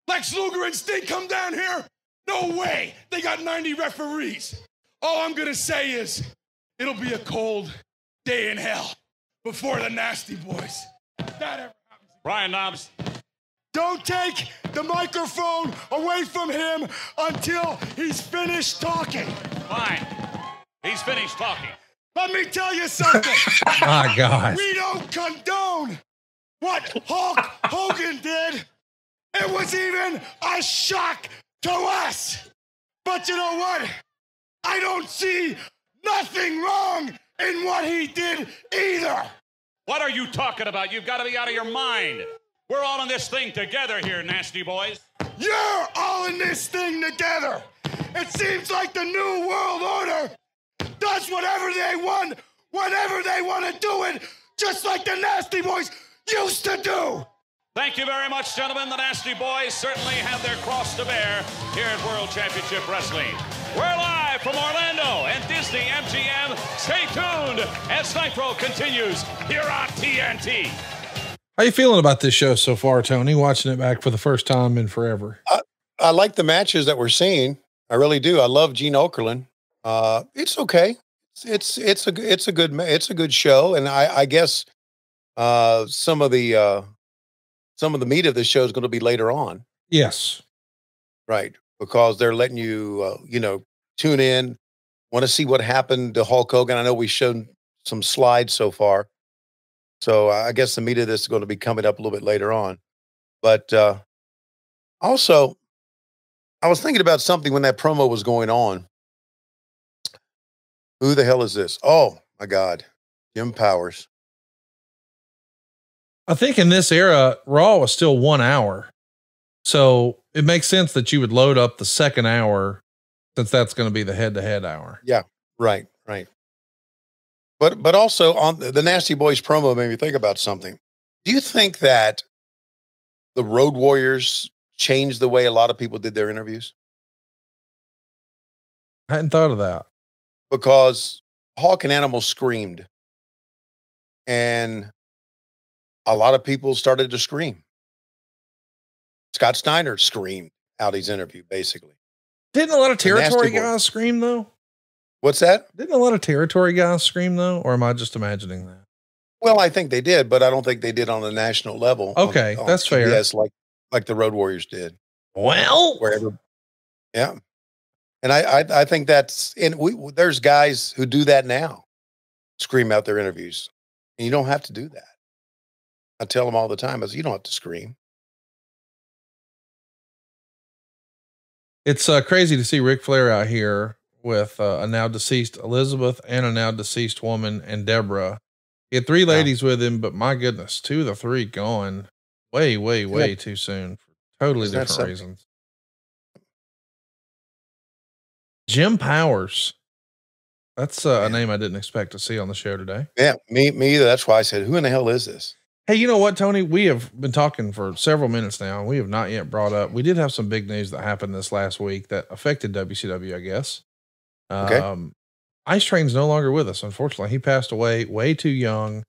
Lex Luger and Sting come down here? No way. They got 90 referees. All I'm going to say is it'll be a cold day in hell before the Nasty Boys. If that ever happens. Brian Knobbs. Don't take the microphone away from him until he's finished talking. Fine. He's finished talking. Let me tell you something. My God. We don't condone what Hulk Hogan did. It was even a shock to us. But you know what? I don't see nothing wrong in what he did either. What are you talking about? You've got to be out of your mind. We're all in this thing together here, Nasty Boys. You're all in this thing together. It seems like the New World Order does whatever they want, whenever they want to do it, just like the Nasty Boys used to do. Thank you very much, gentlemen. The Nasty Boys certainly have their cross to bear here at World Championship Wrestling. We're live from Orlando and Disney MGM. Stay tuned as Nitro continues here on TNT. How you feeling about this show so far, Tony? Watching it back for the first time in forever. I like the matches that we're seeing. I really do. I love Gene Okerlund. It's okay. It's a good show, and I guess some of the meat of the show is going to be later on. Yes, right, because they're letting you tune in, want to see what happened to Hulk Hogan. I know we showed some slides so far, so I guess the meat of this is going to be coming up a little bit later on. But also, I was thinking about something when that promo was going on. Who the hell is this? Oh, my God. Jim Powers. I think in this era, Raw was still 1 hour. So it makes sense that you would load up the second hour since that's going to be the head-to-head hour. Yeah, right. But also on the Nasty Boys promo made me think about something. Do you think that the Road Warriors changed the way a lot of people did their interviews? I hadn't thought of that. Because Hawk and Animal screamed, and a lot of people started to scream. Scott Steiner screamed out his interview, basically. Didn't a lot of territory guys scream, though? What's that? Didn't a lot of territory guys scream, though? Or am I just imagining that? Well, I think they did, but I don't think they did on the national level. Okay, that's fair. Yes, like the Road Warriors did. Well, wherever. Yeah. And I think that's, and there's guys who do that now, scream out their interviews, and you don't have to do that. I tell them all the time, you don't have to scream. It's crazy to see Ric Flair out here with a now deceased Elizabeth and a now deceased woman and Deborah. He had 3 ladies with him, but my goodness, 2 of the 3 gone way too soon for totally different reasons. Jim Powers. That's a name I didn't expect to see on the show today. Yeah, me either. That's why I said, who in the hell is this? Hey, you know what, Tony? We have been talking for several minutes now, and we have not yet brought up. We did have some big news that happened this last week that affected WCW, I guess. Okay. Ice Train's no longer with us. Unfortunately, he passed away way too young.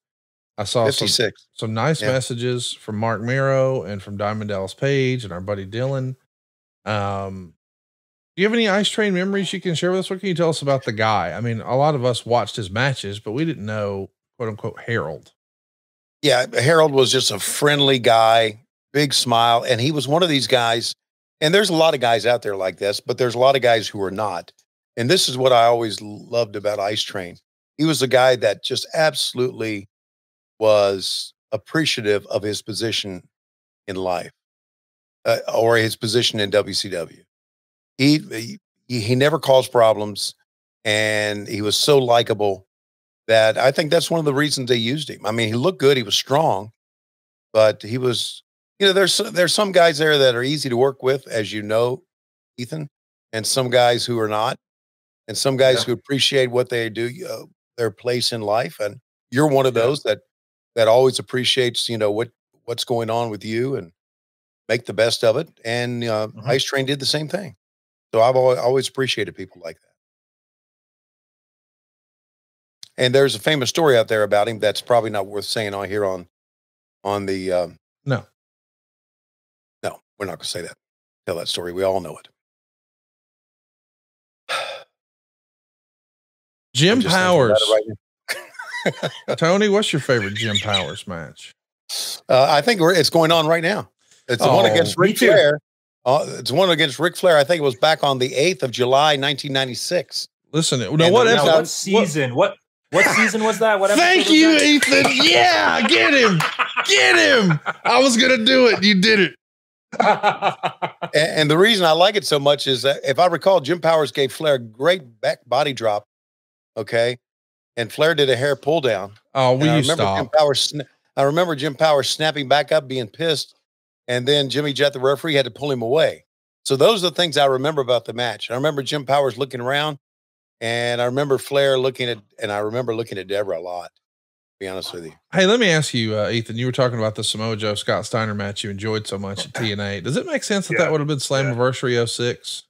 I saw 56. Some nice messages from Mark Miro and from Diamond Dallas Page and our buddy Dylan. Do you have any Ice Train memories you can share with us? What can you tell us about the guy? I mean, a lot of us watched his matches, but we didn't know, quote unquote, Harold. Yeah, Harold was just a friendly guy, big smile. And he was one of these guys, and there's a lot of guys out there like this, but there's a lot of guys who are not. And this is what I always loved about Ice Train. He was a guy that just absolutely was appreciative of his position in life, or his position in WCW. He never caused problems, and he was so likable that I think that's one of the reasons they used him. I mean, he looked good, he was strong, but he was, there's some guys there that are easy to work with, as you know, Ethan, and some guys who are not, and some guys who appreciate what they do, their place in life. And you're one of those that always appreciates, what's going on with you and make the best of it. And Ice Train did the same thing. So I've always appreciated people like that. And there's a famous story out there about him that's probably not worth saying on here on the. No, we're not going to say that. Tell that story. We all know it. Jim Powers. Right Tony, what's your favorite Jim Powers match? I think it's going on right now. It's the one against Ric Flair. It's one against Ric Flair. I think it was back on the 8th of July, 1996. Listen, what season? What season was that? What Thank you, Ethan. Yeah, get him. Get him. I was going to do it. You did it. And the reason I like it so much is that if I recall, Jim Powers gave Flair a great back body drop. Okay. And Flair did a hair pull down. Oh, will you stop? I remember Jim Powers snapping back up, being pissed. And then Jimmy Jett, the referee, had to pull him away. So those are the things I remember about the match. I remember Jim Powers looking around, and I remember Flair looking at Deborah a lot, to be honest with you. Hey, let me ask you, Ethan, you were talking about the Samoa Joe Scott Steiner match you enjoyed so much at TNA. Does it make sense that that would have been Slammiversary 06? Does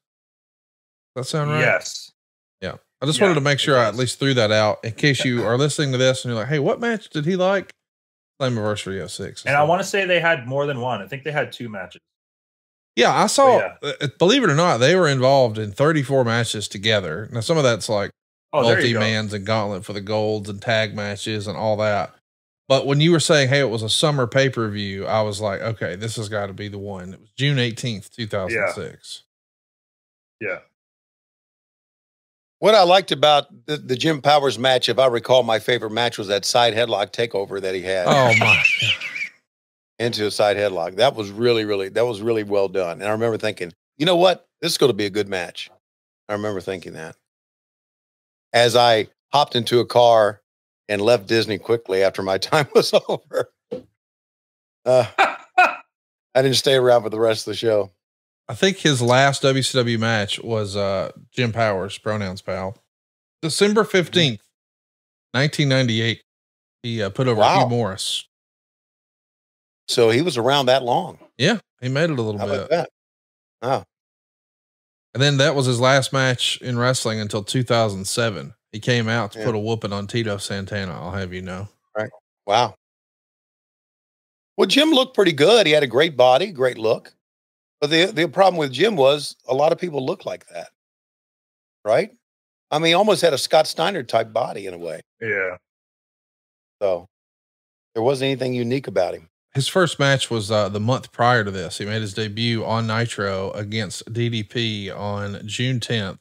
that sound right? Yes. Yeah. I just wanted to make sure I at least threw that out in case you are listening to this and you're like, hey, what match did he like? Slammiversary 06. And I want to say they had more than one. I think they had 2 matches. Yeah, I saw, believe it or not, they were involved in 34 matches together. Now, some of that's like multi-mans and gauntlet for the golds and tag matches and all that. But when you were saying, hey, it was a summer pay-per-view, I was like, okay, this has got to be the one. It was June 18th, 2006. Yeah. What I liked about the Jim Powers match, if I recall, my favorite match was that side headlock takeover that he had. Oh my! Into a side headlock. That was really well done. And I remember thinking, you know what? This is going to be a good match. I remember thinking that. As I hopped into a car and left Disney quickly after my time was over. I didn't stay around for the rest of the show. I think his last WCW match was Jim Powers, Pronouns Pal. December 15th, 1998. He put over Hugh Morris. So he was around that long. Yeah, he made it a little How bit. about that? Oh. And then that was his last match in wrestling until 2007. He came out to put a whooping on Tito Santana, I'll have you know. Right. Wow. Well, Jim looked pretty good. He had a great body, great look. But the problem with Jim was a lot of people look like that, right? I mean, he almost had a Scott Steiner type body in a way. Yeah. So there wasn't anything unique about him. His first match was the month prior to this. He made his debut on Nitro against DDP on June 10th.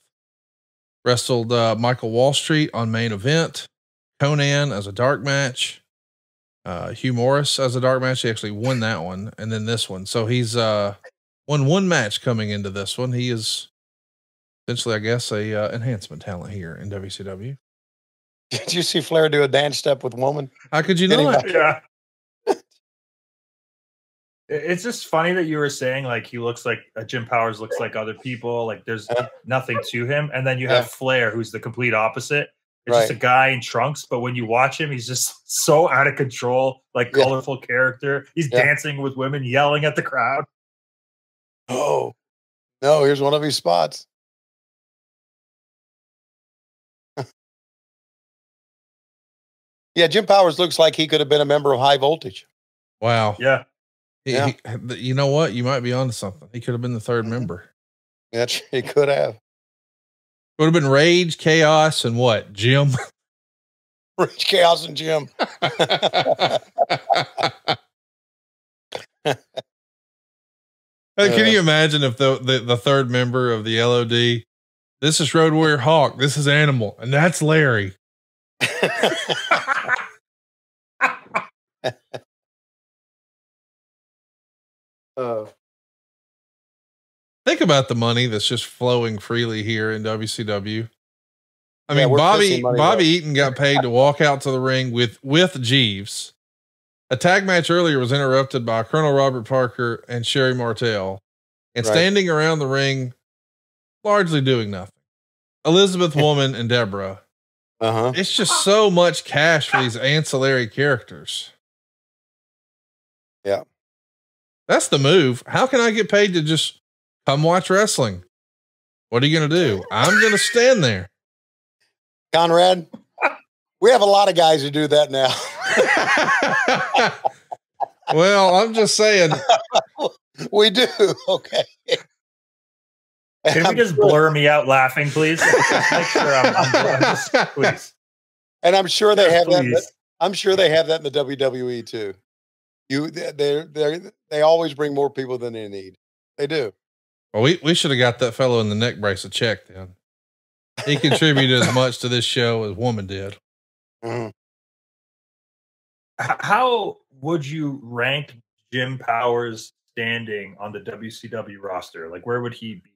Wrestled Michael Wall Street on main event, Conan as a dark match, Hugh Morris as a dark match. He actually won that one, and then this one. So he's won one match coming into this one. He is essentially, I guess, a enhancement talent here in WCW. Did you see Flair do a dance step with Woman? How could you not? Yeah. It's just funny that you were saying like he looks like Jim Powers looks like other people. Like there's nothing to him, and then you have Flair, who's the complete opposite. It's just a guy in trunks, but when you watch him, he's just so out of control, like colorful character. He's dancing with women, yelling at the crowd. Oh, no, here's one of his spots. Yeah, Jim Powers looks like he could have been a member of High Voltage. Wow. Yeah. You know what? You might be onto something. He could have been the third member. Yeah, he could have. Would have been Rage, Chaos, and what? Jim? Rage, Chaos, and Jim. Hey, can you imagine if the third member of the LOD, this is Road Warrior Hawk, this is Animal, and that's Larry. Think about the money that's just flowing freely here in WCW. I mean, Bobby Eaton got paid to walk out to the ring with Jeeves. A tag match earlier was interrupted by Colonel Robert Parker and Sherry Martel, and standing around the ring, largely doing nothing. Elizabeth Woman and Deborah. It's just so much cash for these ancillary characters. Yeah. That's the move. How can I get paid to just come watch wrestling? What are you going to do? I'm going to stand there. Conrad, We have a lot of guys who do that now. Well, I'm just saying. We do. Okay. Can we just blur me out laughing, please? Make sure I'm just, please. And I'm sure they have Please. that. I'm sure they have that in the WWE too. They always bring more people than they need. They do. Well, we should have got that fellow in the neck brace a check then. He contributed as much to this show as Woman did. Mm-hmm. How would you rank Jim Powers' standing on the WCW roster? Like, where would he be?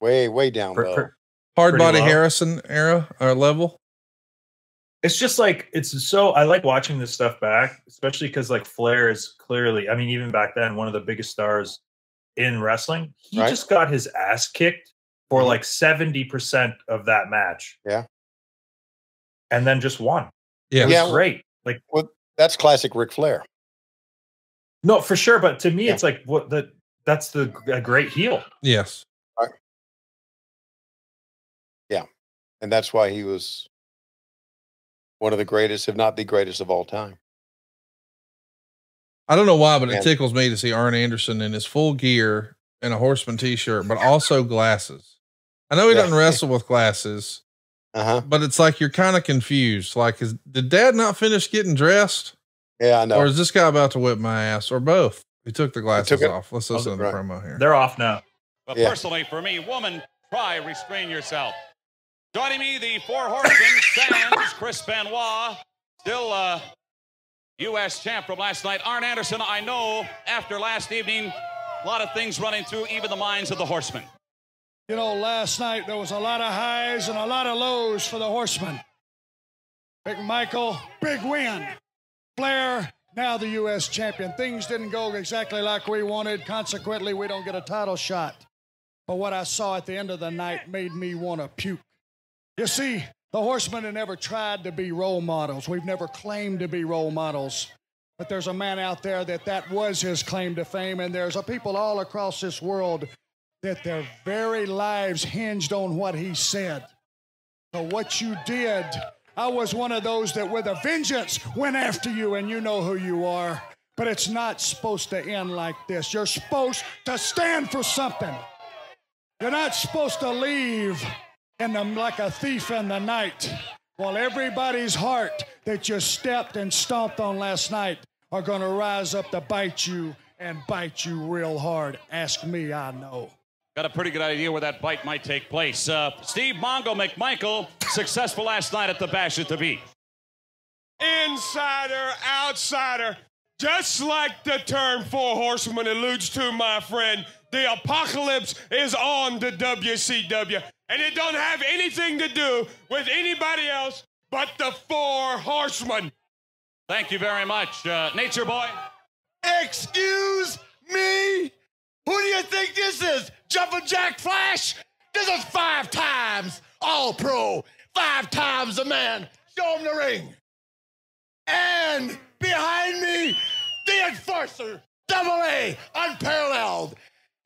Way down low. Hard body low. Harrison era or level. It's just like, I like watching this stuff back, especially because like Flair is clearly, I mean, even back then, one of the biggest stars in wrestling. He just got his ass kicked for like 70% of that match. Yeah. And then just won. Yeah. It was great. Like, that's classic Ric Flair. No, for sure. But to me, it's like that's a great heel. Yes. Yeah. And that's why he was one of the greatest, if not the greatest of all time. I don't know why, but it tickles me to see Arn Anderson in his full gear and a Horseman t-shirt, but also glasses. I know he doesn't wrestle with glasses, but it's like, you're kind of confused. Like, did Dad not finish getting dressed? Yeah, I know. Or is this guy about to whip my ass, or both? He took the glasses off. Let's listen to the promo here. They're off now. But personally, for me, woman, try restrain yourself. Joining me, the Four Horsemen, Sands, Chris Benoit, still U.S. champ from last night. Arn Anderson, I know after last evening, a lot of things running through even the minds of the Horsemen. You know, last night there was a lot of highs and a lot of lows for the Horsemen. Big Michael, big win. Flair, now the U.S. champion. Things didn't go exactly like we wanted. Consequently, we don't get a title shot. But what I saw at the end of the night made me want to puke. You see, the Horsemen have never tried to be role models. We've never claimed to be role models. But there's a man out there that was his claim to fame, and there's a people all across this world that their very lives hinged on what he said. So what you did, I was one of those that with a vengeance went after you, and you know who you are. But it's not supposed to end like this. You're supposed to stand for something. You're not supposed to leave like a thief in the night, while everybody's heart that you stepped and stomped on last night are going to rise up to bite you and bite you real hard. Ask me, I know. Got a pretty good idea where that bite might take place. Steve Mongo McMichael, successful last night at the Bash at the Beach. Insider, outsider, just like the term Four Horsemen alludes to, my friend, the apocalypse is on the WCW. And it don't have anything to do with anybody else but the Four Horsemen. Thank you very much, Nature Boy. Excuse me? Who do you think this is? Jumpin' Jack Flash? This is 5 times All-Pro, 5 times a man. Show him the ring. And behind me, the Enforcer, AA, unparalleled.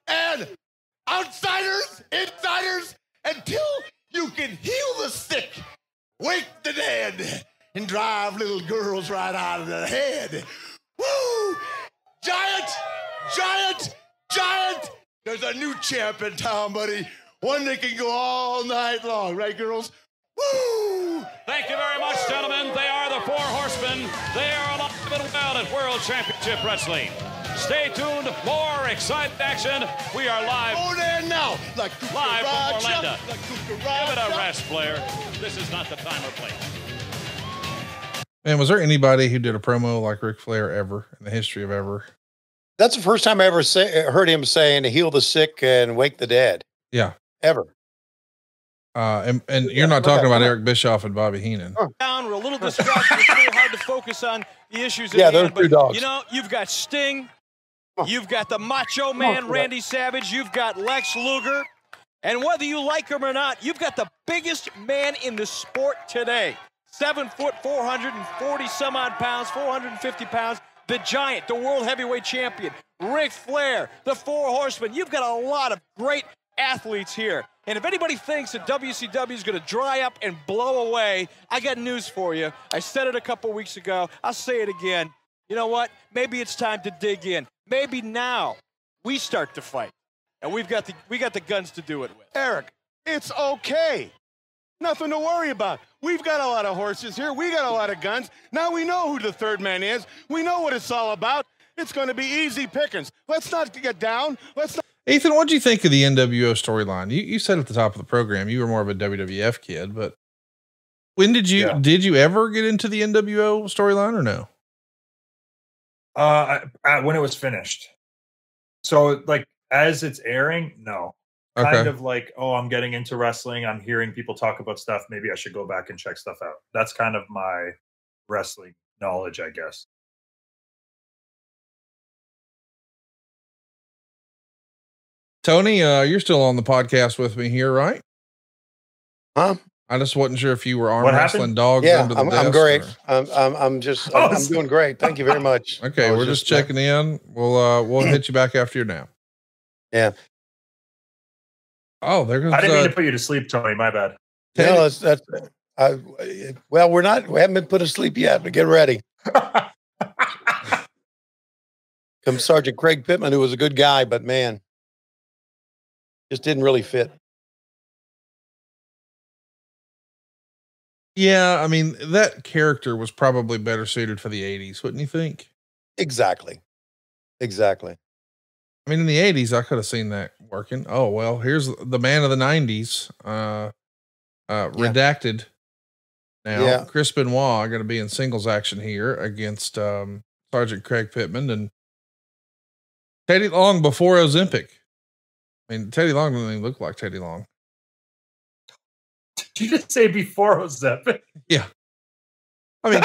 And outsiders, insiders, until you can heal the sick, wake the dead, and drive little girls right out of the head. Woo! Giant, giant, giant. There's a new champ in town, buddy. One that can go all night long, right, girls? Woo! Thank you very much, gentlemen. They are the Four Horsemen. They are alive and well at World Championship Wrestling. Stay tuned. More exciting action. We are live. Oh, there now. Like live from Orlando. Like Give it a rest, Flair. This is not the time or place. Man, was there anybody who did a promo like Ric Flair ever in the history of ever? That's the first time I ever heard him saying to heal the sick and wake the dead. Yeah. Ever. And you're not talking about Eric Bischoff and Bobby Heenan. Down, we're a little distracted. It's really hard to focus on the issues. Yeah, those two dogs. You know, you've got Sting. You've got the Macho Man, Randy Savage. You've got Lex Luger. And whether you like him or not, you've got the biggest man in the sport today. 7 foot, 440 some odd pounds, 450 pounds. The Giant, the World Heavyweight Champion. Ric Flair, the Four Horsemen. You've got a lot of great athletes here. And if anybody thinks that WCW is going to dry up and blow away, I got news for you. I said it a couple weeks ago. I'll say it again. You know what? Maybe it's time to dig in. Maybe now we start to fight. And we got the guns to do it with. Eric, it's okay. Nothing to worry about. We've got a lot of horses here. We got a lot of guns. Now we know who the third man is. We know what it's all about. It's going to be easy pickings. Let's not get down. Let's not. Ethan, what do you think of the NWO storyline? You said at the top of the program, you were more of a WWF kid, but when did you ever get into the NWO storyline or no? When it was finished. So like, as it's airing, no. Okay. Kind of like, oh, I'm getting into wrestling. I'm hearing people talk about stuff. Maybe I should go back and check stuff out. That's kind of my wrestling knowledge, I guess. Tony, you're still on the podcast with me here, right? Huh? I just wasn't sure if you were arm What wrestling happened? dogs Yeah, under the desk. I'm great. or- I'm doing great. Thank you very much. Okay, we're just checking in. We'll hit you back after you're down. Yeah. Oh, there goes. I didn't mean to put you to sleep, Tony. My bad. No, well, we haven't been put to sleep yet, but get ready. Come Sergeant Craig Pittman, who was a good guy, but man, just didn't really fit. Yeah, I mean, that character was probably better suited for the 80s, wouldn't you think? Exactly. I mean, in the 80s, I could have seen that working. Oh, well, here's the man of the 90s, redacted. Now, Chris Benoit going to be in singles action here against Sergeant Craig Pittman and Teddy Long before Ozempic. I mean, Teddy Long doesn't even look like Teddy Long. Did you just say before Ozempic? Yeah. I mean,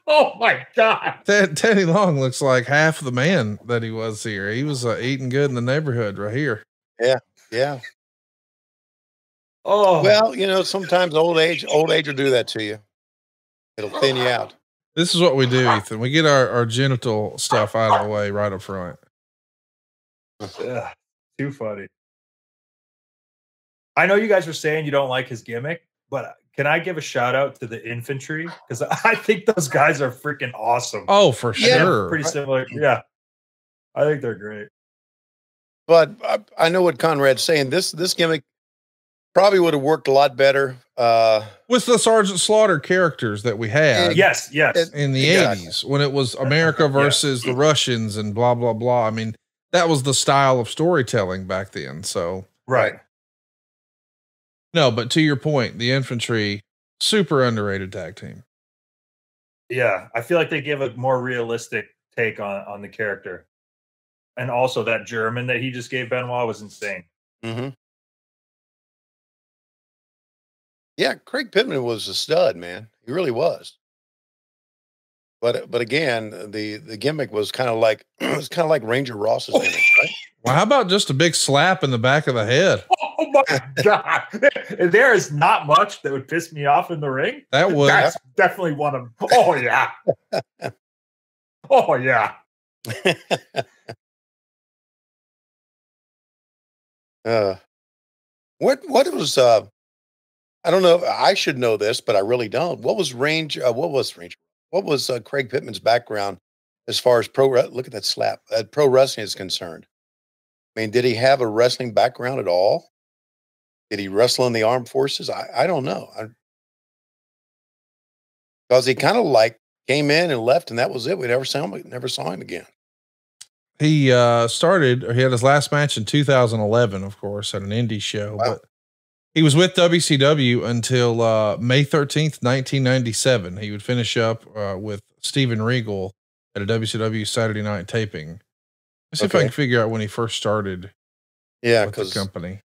oh my God. Teddy Long looks like half the man that he was here. He was eating good in the neighborhood right here. Yeah. Oh, well, you know, sometimes old age will do that to you. It'll thin you out. This is what we do, Ethan. We get our genital stuff out of the way right up front. Yeah, too funny. I know you guys were saying you don't like his gimmick, but can I give a shout out to the infantry? Because I think those guys are freaking awesome. Oh, for sure. Pretty similar. Yeah. I think they're great. But I know what Conrad's saying. This gimmick probably would have worked a lot better with the Sergeant Slaughter characters that we had. Yes. In the 80s, when it was America versus the Russians and blah, blah, blah. I mean, that was the style of storytelling back then. So, right. No, but to your point, the infantry, super underrated tag team. Yeah. I feel like they give a more realistic take on the character. And also that German that he just gave Benoit was insane. Mm-hmm. Yeah, Craig Pittman was a stud, man. He really was. But again, the gimmick was kind of like Ranger Ross's gimmick, right? Well, how about just a big slap in the back of the head? Oh my God. There is not much that would piss me off in the ring. That's definitely one of them. Oh yeah. Oh yeah. What was I don't know. I should know this, but I really don't. What was Craig Pittman's background as far as look at that slap, pro wrestling is concerned? I mean, did he have a wrestling background at all? Did he wrestle in the armed forces? I don't know. Because he kind of like came in and left, and that was it. We never saw him again. He he had his last match in 2011, of course, at an indie show. Wow. But he was with WCW until May 13th, 1997. He would finish up with Steven Regal at a WCW Saturday night taping. Let's see if I can figure out when he first started. Yeah, with the company.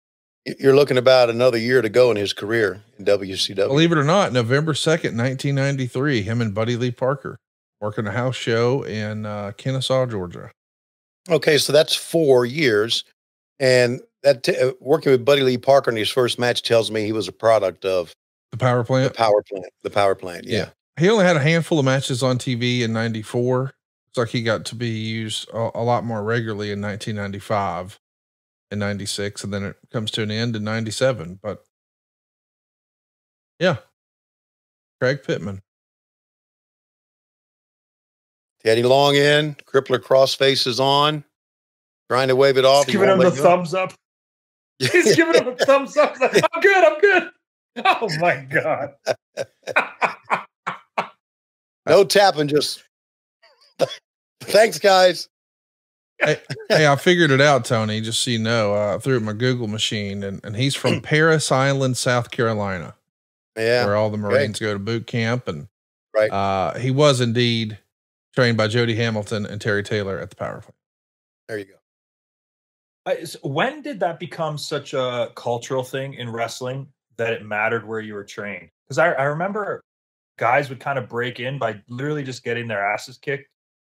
You're looking about another year to go in his career in WCW. Believe it or not, November 2nd, 1993, him and Buddy Lee Parker working a house show in Kennesaw, Georgia. Okay, so that's 4 years. And that working with Buddy Lee Parker in his first match tells me he was a product of the power plant. The power plant. Yeah. He only had a handful of matches on TV in 94. It's like he got to be used a lot more regularly in 1995. in 96, and then it comes to an end in 97. But yeah, Craig Pittman. Teddy Long in, Crippler crossface is on, trying to wave it off. He's giving him the thumbs up. He's giving him a thumbs up. Like, I'm good. I'm good. Oh my God. No tapping, just thanks, guys. Hey, I figured it out, Tony, just so you know, I threw it in my Google machine, and he's from Paris Island, South Carolina. Yeah. Where all the Marines go to boot camp. And right. He was indeed trained by Jody Hamilton and Terry Taylor at the power plant. There you go. So when did that become such a cultural thing in wrestling that it mattered where you were trained? Because I remember guys would kind of break in by literally just getting their asses kicked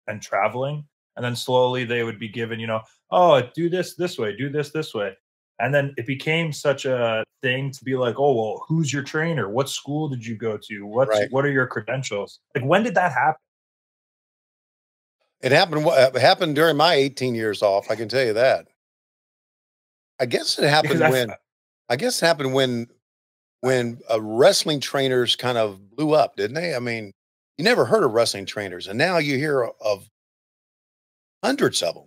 and traveling. And then slowly they would be given, you know, oh, do this way, do this way. And then it became such a thing to be like, oh, well, who's your trainer? What school did you go to? What are your credentials? Like, when did that happen? It happened during my 18 years off. I can tell you that. I guess it happened when wrestling trainers kind of blew up, didn't they? I mean, you never heard of wrestling trainers, and now you hear of hundreds of them.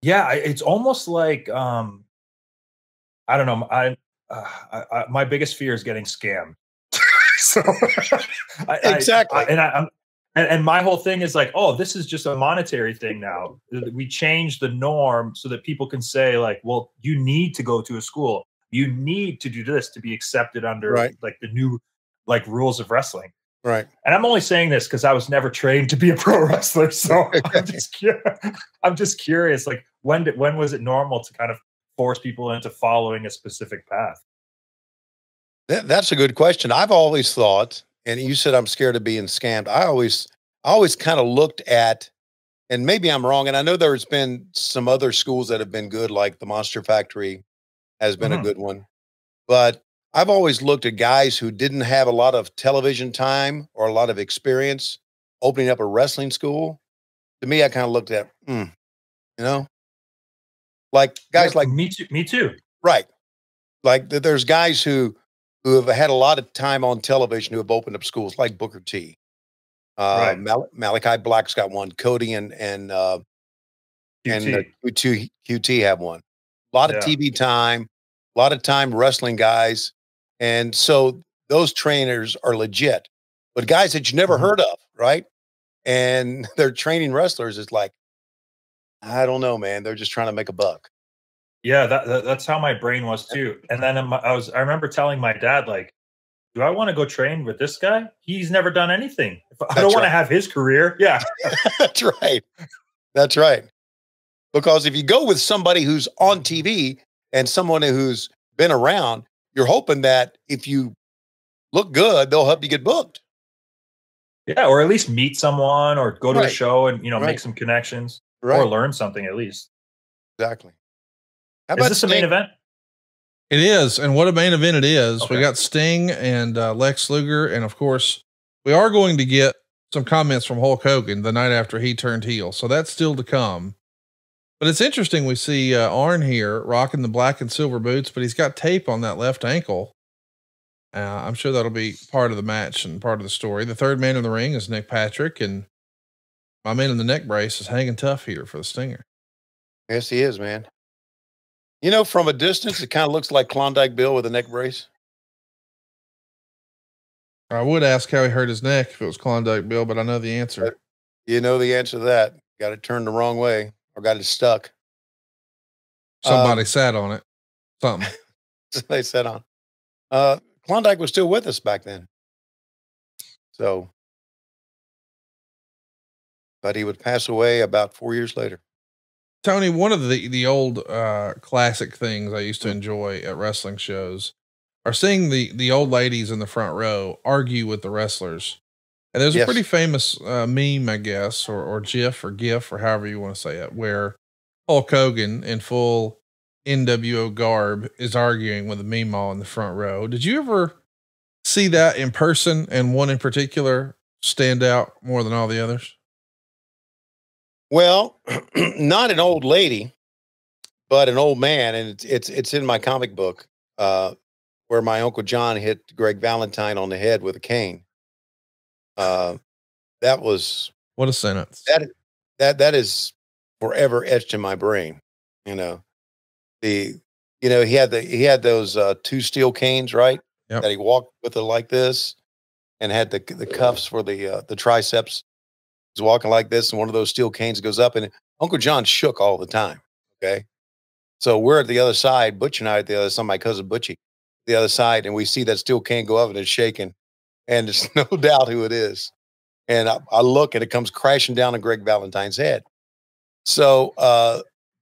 Yeah, it's almost like I don't know. My biggest fear is getting scammed. So exactly, and my whole thing is like, oh, this is just a monetary thing now. We change the norm so that people can say like, well, you need to go to a school. You need to do this to be accepted under like the new like rules of wrestling. Right. And I'm only saying this because I was never trained to be a pro wrestler. So I'm just curious, like when was it normal to kind of force people into following a specific path? That's a good question. I've always thought, and you said I'm scared of being scammed. I always kind of looked at, and maybe I'm wrong, and I know there's been some other schools that have been good, like the Monster Factory has been a good one. But I've always looked at guys who didn't have a lot of television time or a lot of experience opening up a wrestling school. To me, I kind of looked at, you know, like guys like me too. Right. Like there's guys who have had a lot of time on television who have opened up schools, like Booker T. Malachi Black's got one. Cody and QT have one. A lot of TV time, a lot of time wrestling guys. And so those trainers are legit, but guys that you never heard of, right? And they're training wrestlers is like, I don't know, man. They're just trying to make a buck. Yeah, that's how my brain was too. And then I remember telling my dad, like, do I want to go train with this guy? He's never done anything. I don't want to have his career. Yeah. That's right. That's right. Because if you go with somebody who's on TV and someone who's been around, you're hoping that if you look good, they'll help you get booked. Yeah, or at least meet someone or go to a show and, you know, make some connections or learn something at least. Exactly. How about this the main event? It is. And what a main event it is. Okay. We got Sting and Lex Luger. And of course, we are going to get some comments from Hulk Hogan the night after he turned heel. So that's still to come. But it's interesting. We see Arn here rocking the black and silver boots, but he's got tape on that left ankle. I'm sure that'll be part of the match and part of the story. The third man in the ring is Nick Patrick, and my man in the neck brace is hanging tough here for the Stinger. Yes, he is, man. You know, from a distance, it kind of looks like Klondike Bill with a neck brace. I would ask how he hurt his neck if it was Klondike Bill, but I know the answer. You know the answer to that. Got it turned the wrong way or got it stuck. Somebody sat on it. Something. Somebody sat on. Klondike was still with us back then. So, but he would pass away about 4 years later. Tony, one of the old classic things I used to enjoy at wrestling shows are seeing the old ladies in the front row argue with the wrestlers. And there's a pretty famous meme, I guess, or GIF or GIF or however you want to say it, where Hulk Hogan in full NWO garb is arguing with a Meemaw in the front row. Did you ever see that in person and one in particular stand out more than all the others? Well, not an old lady, but an old man, and it's in my comic book, where my Uncle John hit Greg Valentine on the head with a cane. That was what a sentence. That is forever etched in my brain. You know, he had those 2 steel canes, right? Yep. That he walked with it like this, and had the cuffs for the triceps. He's walking like this, and one of those steel canes goes up, and Uncle John shook all the time. Okay, so we're at the other side, Butch and I at the other side, my cousin Butchie, the other side, and we see that steel cane go up, and it's shaking, and there's no doubt who it is. And I look, and it comes crashing down on Greg Valentine's head. So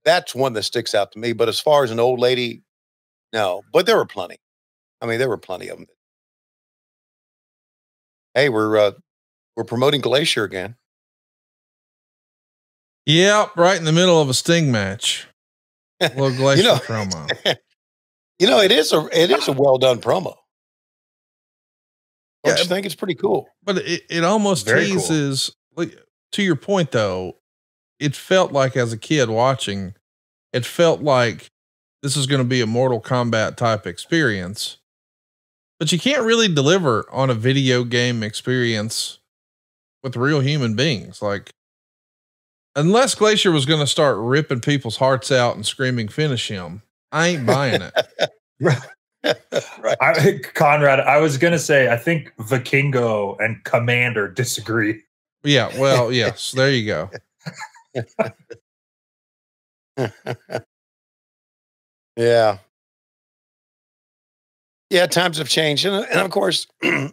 that's one that sticks out to me. But as far as an old lady, no. But there were plenty. I mean, there were plenty of them. Hey, we're promoting Glacier again. Yep, right in the middle of a Sting match. A little Glacier promo. It is a well done promo. I just think it's pretty cool. But it almost teases, like, to your point though, it felt like as a kid watching, it felt like this is going to be a Mortal Kombat type experience, but you can't really deliver on a video game experience with real human beings. Like, unless Glacier was going to start ripping people's hearts out and screaming, "Finish him," I ain't buying it. Right. Conrad, I was going to say, I think Vikingo and Commander disagree. Yeah. Well, yes, there you go. Yeah. Yeah. Times have changed. And of course, we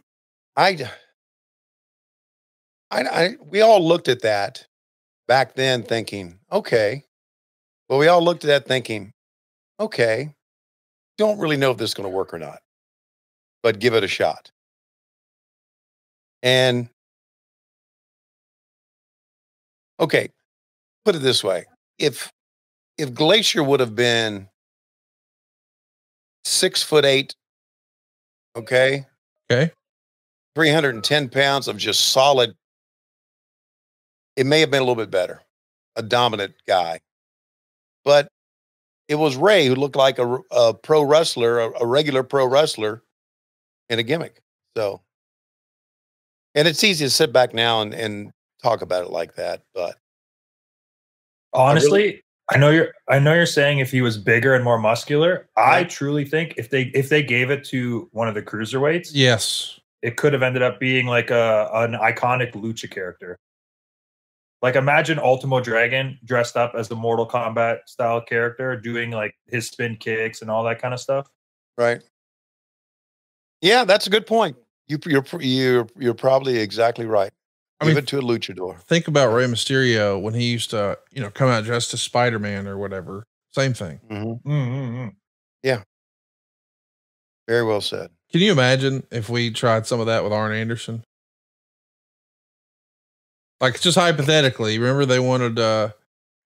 all looked at that back then thinking, okay. Well, we all looked at that thinking, okay, don't really know if this is going to work or not, but give it a shot. And okay, put it this way. If Glacier would have been 6'8", okay, 310 pounds of just solid, it may have been a little bit better, a dominant guy. But it was Ray who looked like a pro wrestler, a regular pro wrestler in a gimmick. So, and it's easy to sit back now and talk about it like that. But honestly, I know you're saying if he was bigger and more muscular, I truly think if they gave it to one of the cruiserweights, yes, it could have ended up being like an iconic lucha character. Like, imagine Ultimo Dragon dressed up as the Mortal Kombat style character, doing like his spin kicks and all that kind of stuff. Right. Yeah, that's a good point. You're probably exactly right. Give it to a luchador. Think about Rey Mysterio when he used to, come out dressed as Spider-Man or whatever. Same thing. Mm-hmm. Mm-hmm. Yeah. Very well said. Can you imagine if we tried some of that with Arn Anderson? Like, just hypothetically, remember they wanted to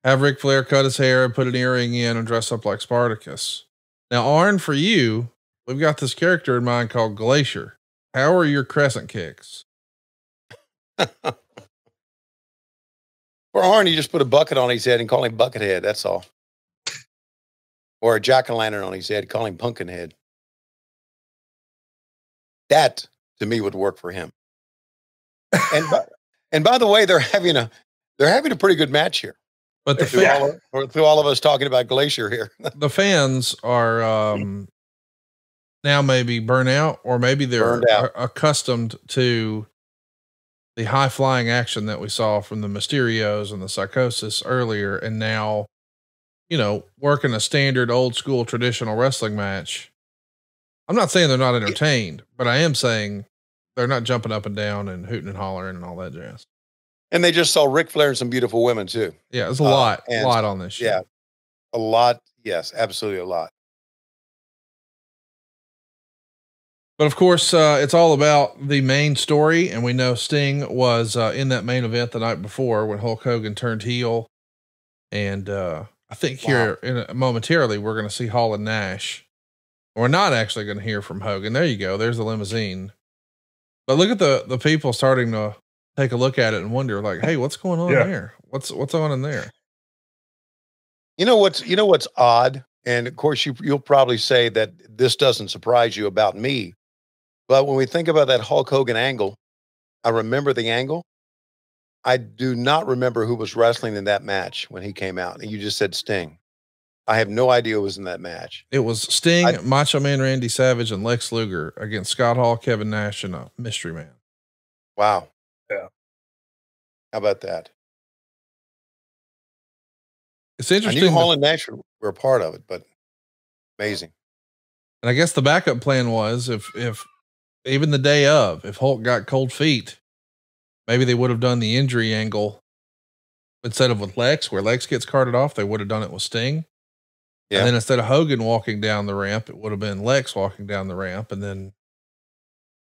have Ric Flair cut his hair and put an earring in and dress up like Spartacus. Now, Arn, for you, we've got this character in mind called Glacier. How are your crescent kicks? For Arn, you just put a bucket on his head and call him Buckethead. That's all. Or a jack-o'-lantern on his head, call him Pumpkinhead. That, to me, would work for him. And by the way, they're having a pretty good match here. But through all of us talking about Glacier here, the fans are now maybe burnt out, or maybe they're accustomed to the high flying action that we saw from the Mysterios and the Psychosis earlier, and now, working a standard old school traditional wrestling match. I'm not saying they're not entertained, but I am saying they're not jumping up and down and hooting and hollering and all that jazz. And they just saw Ric Flair and some beautiful women too. Yeah, there's a lot on this show. Yeah, a lot. Yes, absolutely a lot. But of course, it's all about the main story. And we know Sting was in that main event the night before when Hulk Hogan turned heel. And I think here momentarily, we're going to see Hall and Nash. We're not actually going to hear from Hogan. There you go. There's the limousine. But look at the people starting to take a look at it and wonder, like, hey, what's going on there? What's on in there? You know what's odd? And of course you'll probably say that this doesn't surprise you about me. But when we think about that Hulk Hogan angle, I remember the angle. I do not remember who was wrestling in that match when he came out. And you just said Sting. I have no idea who was in that match. It was Sting, Macho Man Randy Savage, and Lex Luger against Scott Hall, Kevin Nash, and a Mystery Man. Wow. Yeah. How about that? It's interesting. I knew Hall and Nash were a part of it, but amazing. And I guess the backup plan was if even the day of, if Hulk got cold feet, maybe they would have done the injury angle instead of with Lex, where Lex gets carted off. They would have done it with Sting. Yeah. And then instead of Hogan walking down the ramp, it would have been Lex walking down the ramp and then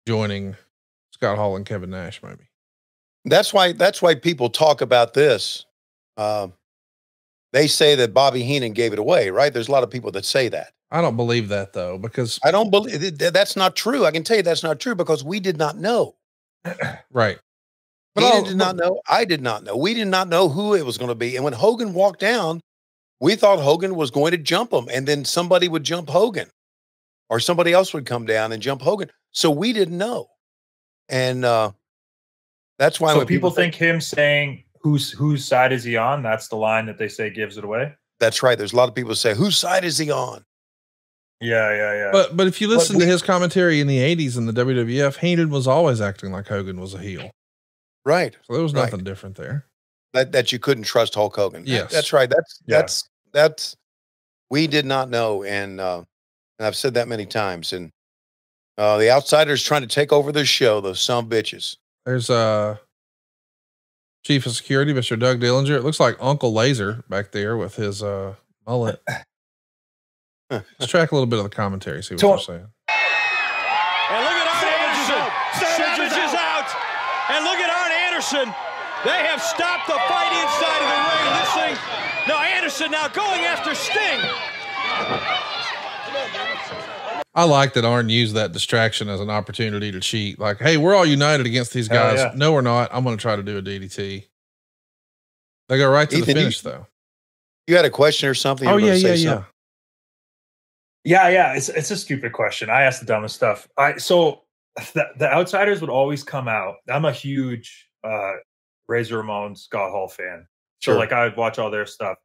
joining Scott Hall and Kevin Nash, maybe. That's why people talk about this. They say that Bobby Heenan gave it away, right? There's a lot of people that say that. I don't believe that though, because I don't believe that's not true. I can tell you that's not true because we did not know. Right. But Heenan did not know. I did not know. We did not know who it was going to be. And when Hogan walked down, we thought Hogan was going to jump him, and then somebody would jump Hogan, or somebody else would come down and jump Hogan. So we didn't know, and that's why. So when people think him saying whose side is he on? That's the line that they say gives it away. That's right. There's a lot of people who say, whose side is he on? Yeah. But if you listen to his commentary in the 80s in the WWF, Heenan was always acting like Hogan was a heel. Right. So there was nothing different there. That you couldn't trust Hulk Hogan. Yes. That's right. That's we did not know. And I've said that many times. And the outsiders trying to take over this show, those some bitches. There's Chief of Security, Mr. Doug Dillinger. It looks like Uncle Laser back there with his mullet. Let's track a little bit of the commentary, see what they're saying. And look at Arn Anderson. Savage is out. And look at Arn Anderson. They have stopped the fight inside of the ring. This thing. Now Anderson now going after Sting. I like that Arn used that distraction as an opportunity to cheat. Like, hey, we're all united against these guys. Yeah. No, we're not. I'm going to try to do a DDT. They go right to the finish, though. You had a question or something? Oh, yeah. Yeah. It's a stupid question. I asked the dumbest stuff. So the outsiders would always come out. I'm a huge Razor Ramon, Scott Hall fan. So like I would watch all their stuff.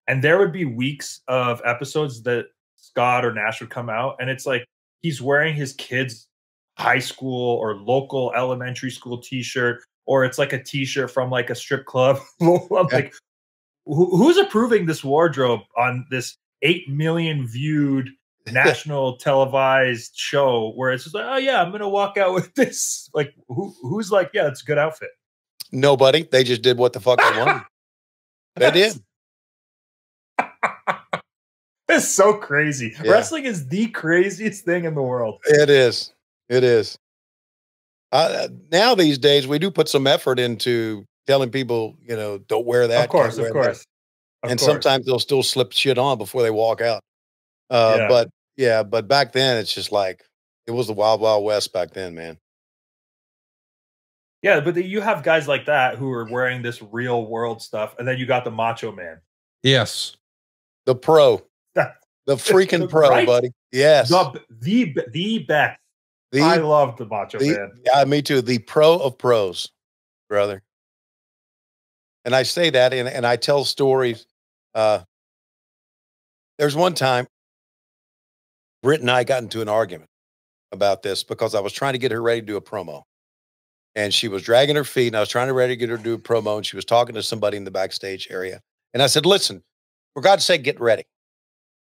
And there would be weeks of episodes that Scott or Nash would come out, and it's like he's wearing his kid's high school or local elementary school t-shirt, or it's like a t-shirt from like a strip club. I'm like, who's approving this wardrobe on this 8 million viewed national televised show where it's just like, oh yeah, I'm gonna walk out with this? Like who's like, yeah, it's a good outfit? Nobody. They just did what the fuck they wanted. They did. It's so crazy. Yeah. Wrestling is the craziest thing in the world. It is. It is. Now these days, we do put some effort into telling people, don't wear that. Of course. And sometimes they'll still slip shit on before they walk out. But back then it's just like, it was the wild, wild west back then, man. Yeah. But you have guys like that who are wearing this real world stuff. And then you got the Macho Man. The pro. The freaking pro, right? Buddy. Yes. The best. I love the Macho Man. Yeah, me too. The pro of pros, brother. And I say that and I tell stories. There's one time Britt and I got into an argument about this because I was trying to get her ready to do a promo. And she was dragging her feet, and I was trying to ready to get her to do a promo, and she was talking to somebody in the backstage area. And I said, listen, for God's sake, get ready.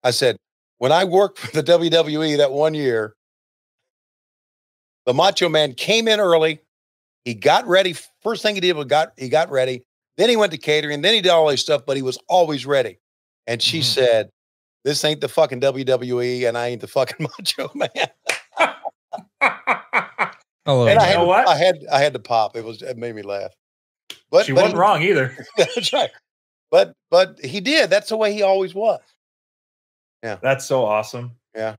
I said, when I worked for the WWE that one year, the Macho Man came in early. He got ready. First thing he did was he got ready. Then he went to catering. Then he did all this stuff, but he was always ready. And she said, this ain't the fucking WWE, and I ain't the fucking Macho Man. And I had to pop. It made me laugh. But she wasn't wrong either. That's right. But he did. That's the way he always was. Yeah. That's so awesome. Yeah.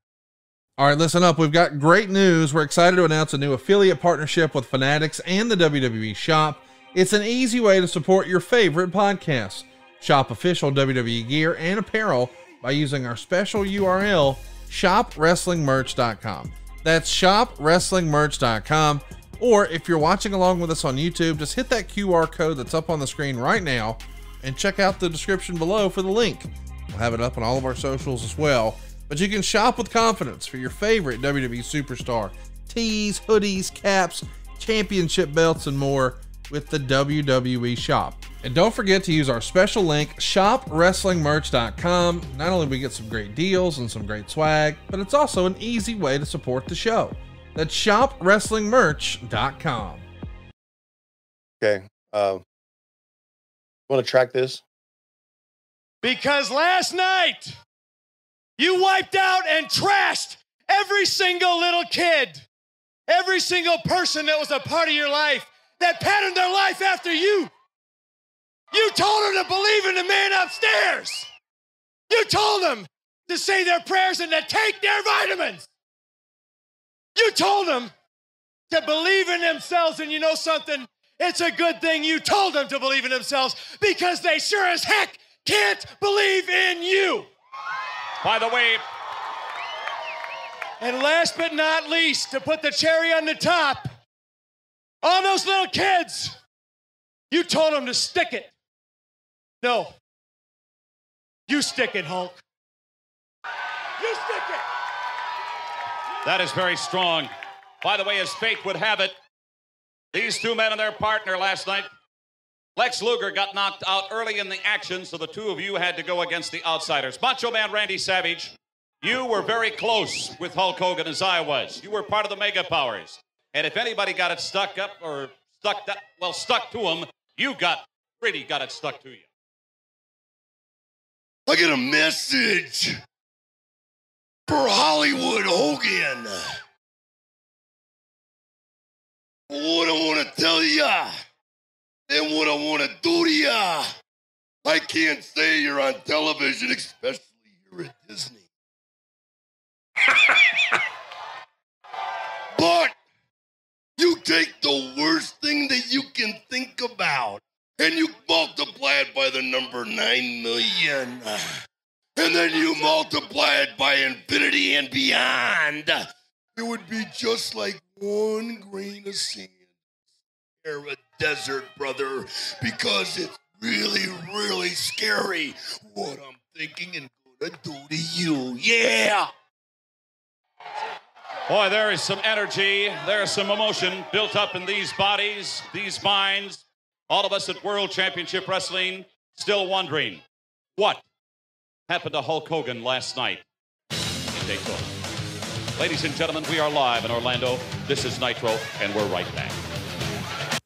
All right, listen up. We've got great news. We're excited to announce a new affiliate partnership with Fanatics and the WWE Shop. It's an easy way to support your favorite podcasts. Shop official WWE gear and apparel by using our special URL, shopwrestlingmerch.com. That's shopwrestlingmerch.com. Or if you're watching along with us on YouTube, just hit that QR code that's up on the screen right now and check out the description below for the link. We'll have it up on all of our socials as well. But you can shop with confidence for your favorite WWE superstar. Tees, hoodies, caps, championship belts, and more with the WWE shop. And don't forget to use our special link, shopwrestlingmerch.com. Not only do we get some great deals and some great swag, but it's also an easy way to support the show. That's shopwrestlingmerch.com. Okay. Want to track this? Because last night, you wiped out and trashed every single little kid, every single person that was a part of your life, that patterned their life after you. You told them to believe in the man upstairs. You told them to say their prayers and to take their vitamins. You told them to believe in themselves, and you know something? It's a good thing you told them to believe in themselves, because they sure as heck can't believe in you. By the way, and last but not least, to put the cherry on the top, all those little kids, you told them to stick it. No. You stick it, Hulk. You stick it. that is very strong. By the way, as fate would have it, these two men and their partner last night, Lex Luger got knocked out early in the action, so the two of you had to go against the outsiders. Macho Man Randy Savage, you were very close with Hulk Hogan, as I was. You were part of the Mega Powers. And if anybody got it stuck up or stuck to them, you really got it stuck to you. I get a message for Hollywood Hogan. What I want to tell ya and what I want to do to ya, I can't say you're on television, especially here at Disney. But you take the worst thing that you can think about and you multiply it by the number 9 million. And then you multiply it by infinity and beyond. It would be just like one grain of sand or a desert, brother, because it's really, really scary what I'm thinking and gonna do to you. Yeah! Boy, there is some energy, there is some emotion built up in these bodies, these minds. All of us at World Championship Wrestling still wondering what happened to Hulk Hogan last night in Daytona. Ladies and gentlemen, we are live in Orlando. This is Nitro, and we're right back.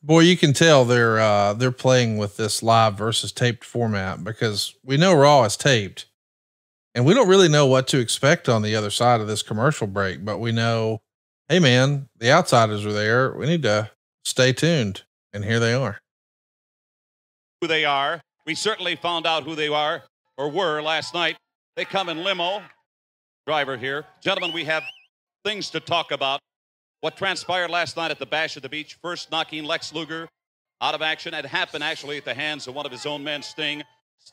Boy, you can tell they're playing with this live versus taped format, because we know Raw is taped and we don't really know what to expect on the other side of this commercial break, but we know, hey man, the outsiders are there. We need to stay tuned. And here they are. Who they are. We certainly found out who they are or were last night. They come in limo. Driver here. Gentlemen, we have things to talk about. What transpired last night at the Bash at the Beach, first knocking Lex Luger out of action. It happened actually at the hands of one of his own men, Sting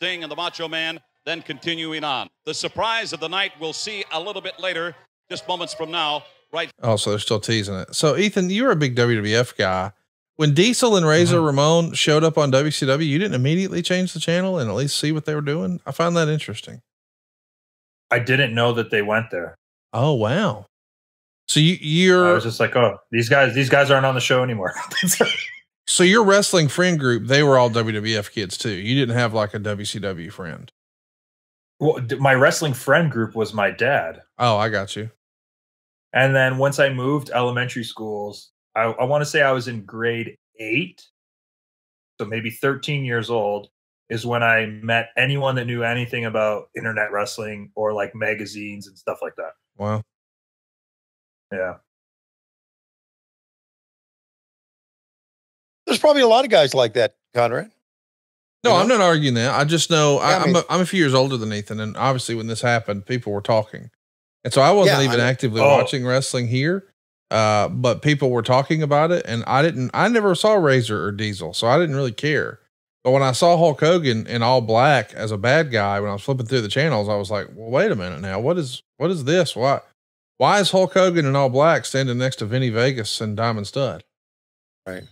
and the Macho Man, then continuing on. The surprise of the night we'll see a little bit later, just moments from now, right? Oh, so they're still teasing it. So Ethan, you're a big WWF guy. When Diesel and Razor Ramon showed up on WCW, you didn't immediately change the channel and at least see what they were doing? I find that interesting. I didn't know that they went there. Oh, wow. So you're, I was just like, oh, these guys aren't on the show anymore. So your wrestling friend group, they were all WWF kids too. You didn't have like a WCW friend. Well, my wrestling friend group was my dad. Oh, I got you. And then once I moved elementary schools, I want to say I was in grade 8. So maybe 13 years old is when I met anyone that knew anything about internet wrestling or like magazines and stuff like that. Wow. Yeah. There's probably a lot of guys like that, Conrad. No, I'm not arguing that. I just know I'm a few years older than Ethan. And obviously when this happened, people were talking. And so I wasn't even actively watching wrestling here. But people were talking about it, and I never saw Razor or Diesel, so I didn't really care. But when I saw Hulk Hogan in all black as a bad guy, when I was flipping through the channels, I was like, well, wait a minute now. What is this? Why is Hulk Hogan in all black standing next to Vinny Vegas and Diamond Stud? Right.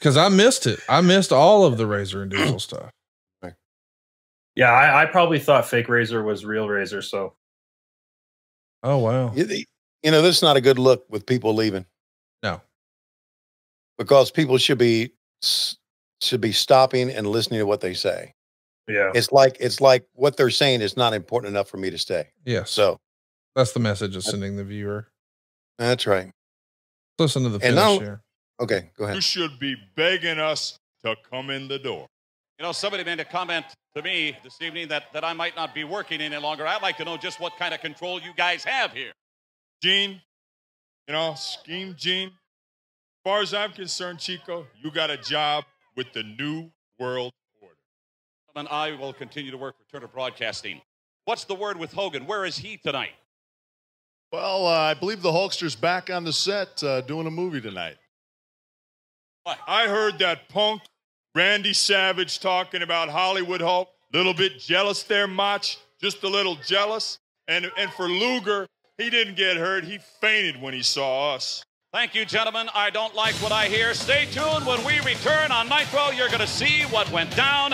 Cause I missed it. I missed all of the Razor and Diesel stuff. Right. Yeah. I probably thought fake Razor was real Razor. So. Oh, wow. You know, this is not a good look with people leaving. No. Because people should be stopping and listening to what they say. Yeah. It's like what they're saying is not important enough for me to stay. Yes. So that's the message of sending the viewer. That's right. Listen to the finish here. Okay, go ahead. You should be begging us to come in the door. You know, somebody made a comment to me this evening that I might not be working any longer. I'd like to know just what kind of control you guys have here. Gene, you know, Scheme Gene. As far as I'm concerned, Chico, you got a job with the New World Order. And I will continue to work for Turner Broadcasting. What's the word with Hogan? Where is he tonight? Well, I believe the Hulkster's back on the set doing a movie tonight. What? I heard that punk Randy Savage talking about Hollywood Hulk. Little bit jealous there, Mach. Just a little jealous. And for Luger, he didn't get hurt. He fainted when he saw us. Thank you, gentlemen. I don't like what I hear. Stay tuned. When we return on Nitro, you're going to see what went down.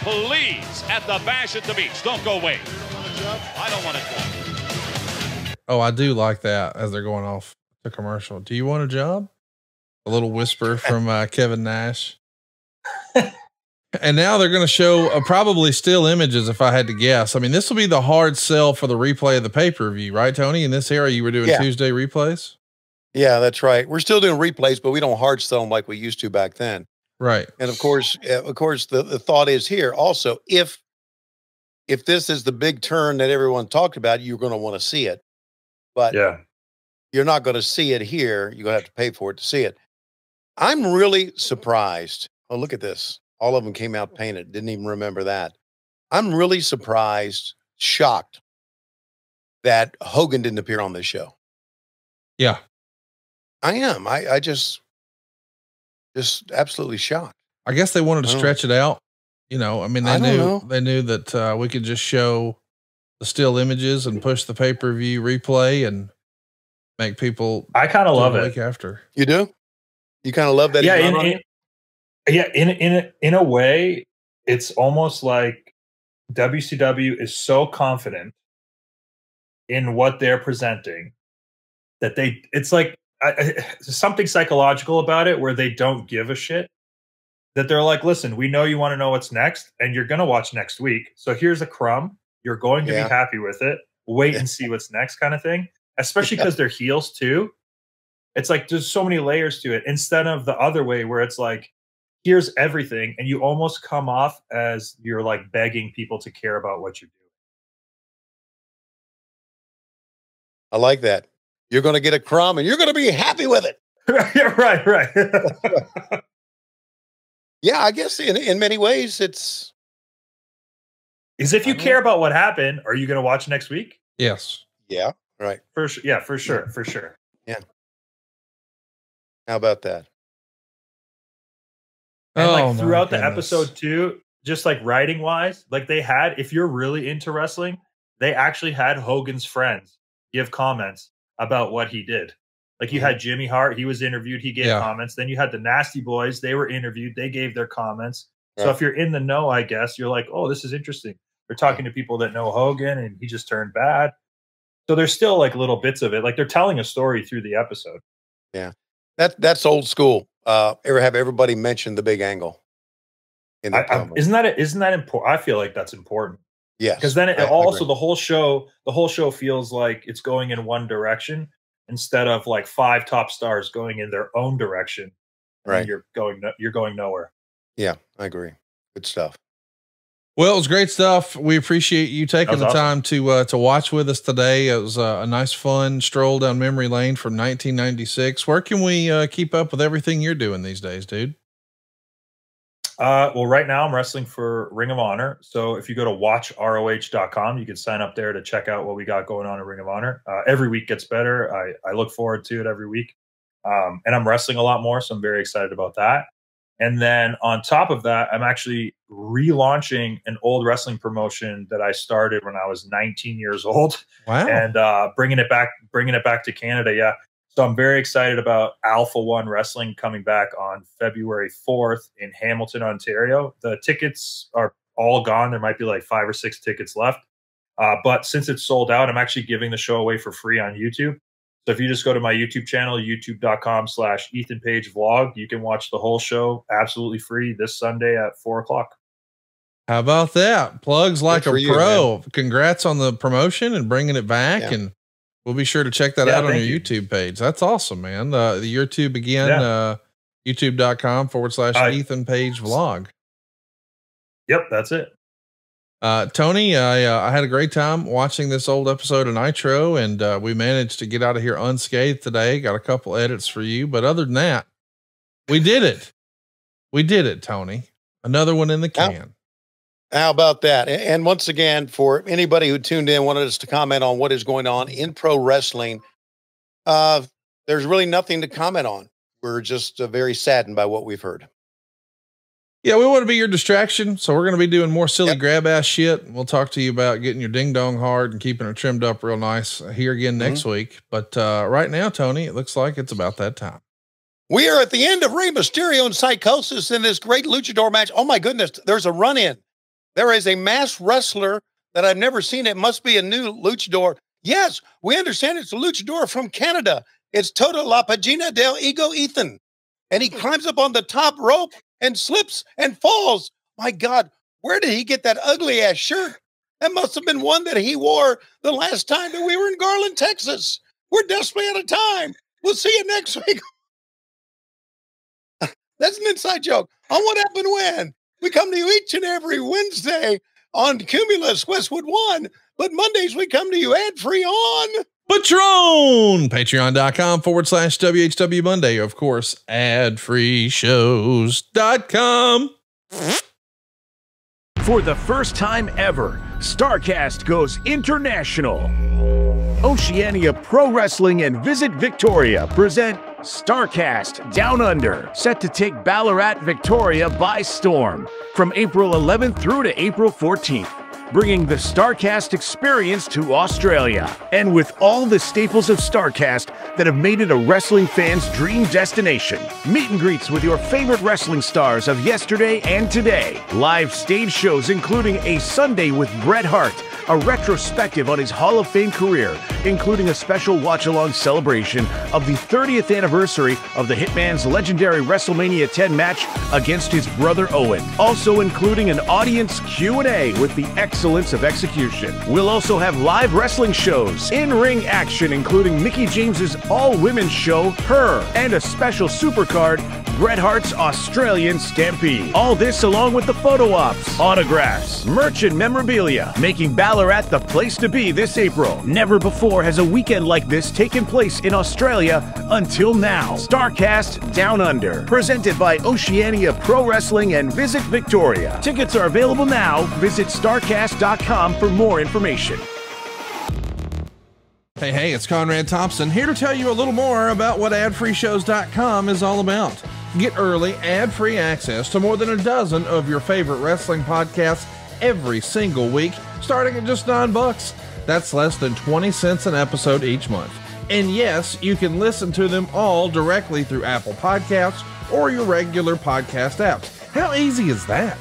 Please, at the Bash at the Beach. Don't go away. I don't want a job. Oh, I do like that as they're going off the commercial. Do you want a job? A little whisper from Kevin Nash. And now they're going to show probably still images if I had to guess. I mean, this will be the hard sell for the replay of the pay-per-view, right, Tony? In this era, you were doing Tuesday replays? Yeah, that's right. We're still doing replays, but we don't hard sell them like we used to back then. Right. And of course, the thought is here also, if this is the big turn that everyone talked about, you're going to want to see it. But you're not going to see it here. You're going to have to pay for it to see it. I'm really surprised. Oh, look at this. All of them came out painted. Didn't even remember that. I'm really surprised, shocked that Hogan didn't appear on this show. Yeah. I am. I just absolutely shocked. I guess they wanted to stretch it out. You know, I mean, they knew that we could just show the still images and push the pay-per-view replay and make people. I kind of love it. Week after. You do? You kind of love that? Yeah. In a way, it's almost like WCW is so confident in what they're presenting that it's like something psychological about it where they don't give a shit. That they're like, listen, we know you want to know what's next and you're going to watch next week. So here's a crumb. You're going to be happy with it. Wait and see what's next kind of thing. Especially because they're heels too. It's like, there's so many layers to it instead of the other way where it's like, here's everything. And you almost come off as you're like begging people to care about what you do. I like that. You're going to get a crumb and you're going to be happy with it. Right. Yeah, I guess in many ways it's. Is if you care about what happened, are you going to watch next week? Yes. Yeah. Right. For sure. Yeah, for sure. For sure. Yeah. How about that? And like throughout the episode too, just like writing wise, like they had, if you're really into wrestling, they actually had Hogan's friends give comments about what he did. Like you had Jimmy Hart, he was interviewed, he gave comments. Then you had the Nasty Boys, they were interviewed, they gave their comments. So if you're in the know, I guess you're like, oh, this is interesting. They're talking to people that know Hogan and he just turned bad. So there's still like little bits of it. Like they're telling a story through the episode. Yeah. That's old school. Ever have everybody mention the big angle? In the isn't that important? I feel like that's important. Yes. Because then it also the whole show feels like it's going in one direction instead of like 5 top stars going in their own direction. Right. You're going nowhere. Yeah, I agree. Good stuff. Well, it was great stuff. We appreciate you taking the time to watch with us today. It was a nice, fun stroll down memory lane from 1996. Where can we keep up with everything you're doing these days, dude? Well, right now I'm wrestling for Ring of Honor. So if you go to watchroh.com, you can sign up there to check out what we got going on in Ring of Honor. Every week gets better. I look forward to it every week. And I'm wrestling a lot more, so I'm very excited about that. And then on top of that, I'm actually relaunching an old wrestling promotion that I started when I was 19 years old. Wow. And bringing it back to Canada. Yeah. So I'm very excited about Alpha One Wrestling coming back on February 4th in Hamilton, Ontario. The tickets are all gone. There might be like 5 or 6 tickets left. But since it's sold out, I'm actually giving the show away for free on YouTube. So if you just go to my YouTube channel, youtube.com/EthanPageVlog, you can watch the whole show absolutely free this Sunday at 4:00. How about that? Plugs like a pro. Congrats on the promotion and bringing it back. Yeah. And we'll be sure to check that out on your YouTube page. That's awesome, man. The YouTube again, youtube.com/EthanPageVlog. Yep, that's it. Tony, I had a great time watching this old episode of Nitro, and we managed to get out of here unscathed today. Got a couple edits for you, but other than that, we did it. We did it, Tony. Another one in the can. How about that? And once again, for anybody who tuned in, wanted us to comment on what is going on in pro wrestling, there's really nothing to comment on. We're just very saddened by what we've heard. Yeah, we want to be your distraction, so we're going to be doing more silly grab ass shit. We'll talk to you about getting your ding dong hard and keeping it trimmed up real nice here again next week. But right now, Tony, it looks like it's about that time. We are at the end of Rey Mysterio and Psychosis in this great luchador match. Oh my goodness, there's a run-in. There is a masked wrestler that I've never seen. It must be a new luchador. Yes, we understand it's a luchador from Canada. It's Toto La Pagina del Ego Ethan. And he climbs up on the top rope and slips and falls. My God, where did he get that ugly ass shirt? That must have been one that he wore the last time that we were in Garland, Texas. We're desperately out of time. We'll see you next week. That's an inside joke on what happened when. We come to you each and every Wednesday on Cumulus Westwood 1, but Mondays we come to you ad-free on Patreon, patreon.com/WHW Monday. Of course, adfreeshows.com. For the first time ever, STARRCAST goes international. Oceania Pro Wrestling and Visit Victoria present STARRCAST Down Under, set to take Ballarat, Victoria by storm from April 11th through to April 14th. Bringing the STARRCAST experience to Australia. And with all the staples of STARRCAST that have made it a wrestling fan's dream destination. Meet and greets with your favorite wrestling stars of yesterday and today. Live stage shows including a Sunday with Bret Hart, a retrospective on his Hall of Fame career, including a special watch-along celebration of the 30th anniversary of the Hitman's legendary WrestleMania 10 match against his brother Owen. Also including an audience Q&A with the excellence of execution. We'll also have live wrestling shows, in-ring action including Mickie James's all-women's show, Her, and a special supercard, Bret Hart's Australian Stampede. All this along with the photo ops, autographs, merch and memorabilia, making Ballarat the place to be this April. Never before has a weekend like this taken place in Australia until now. STARRCAST Down Under, presented by Oceania Pro Wrestling and Visit Victoria. Tickets are available now. Visit STARRCAST.com for more information. Hey, it's Conrad Thompson here to tell you a little more about what AdFreeShows.com is all about. Get early, ad-free access to more than a dozen of your favorite wrestling podcasts every single week, starting at just $9. That's less than 20 cents an episode each month. And yes, you can listen to them all directly through Apple Podcasts or your regular podcast apps. How easy is that?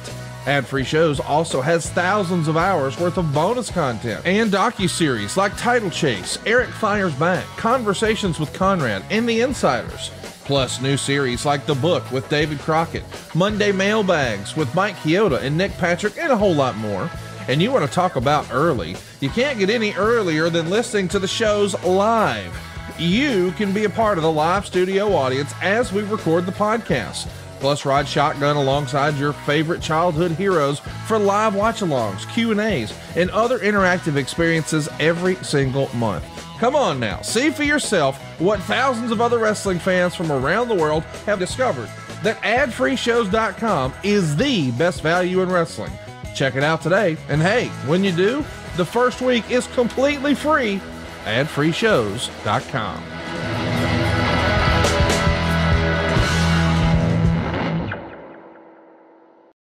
Ad-Free Shows also has thousands of hours worth of bonus content and docuseries like Title Chase, Eric Fires Back, Conversations with Conrad, and The Insiders. Plus new series like The Book with David Crockett, Monday Mailbags with Mike Chioda and Nick Patrick, and a whole lot more. And you want to talk about early? You can't get any earlier than listening to the shows live. You can be a part of the live studio audience as we record the podcast. Plus ride shotgun alongside your favorite childhood heroes for live watch-alongs, Q&As, and other interactive experiences every single month. Come on now, see for yourself what thousands of other wrestling fans from around the world have discovered, that AdFreeShows.com is the best value in wrestling. Check it out today, and hey, when you do, the first week is completely free. AdFreeShows.com.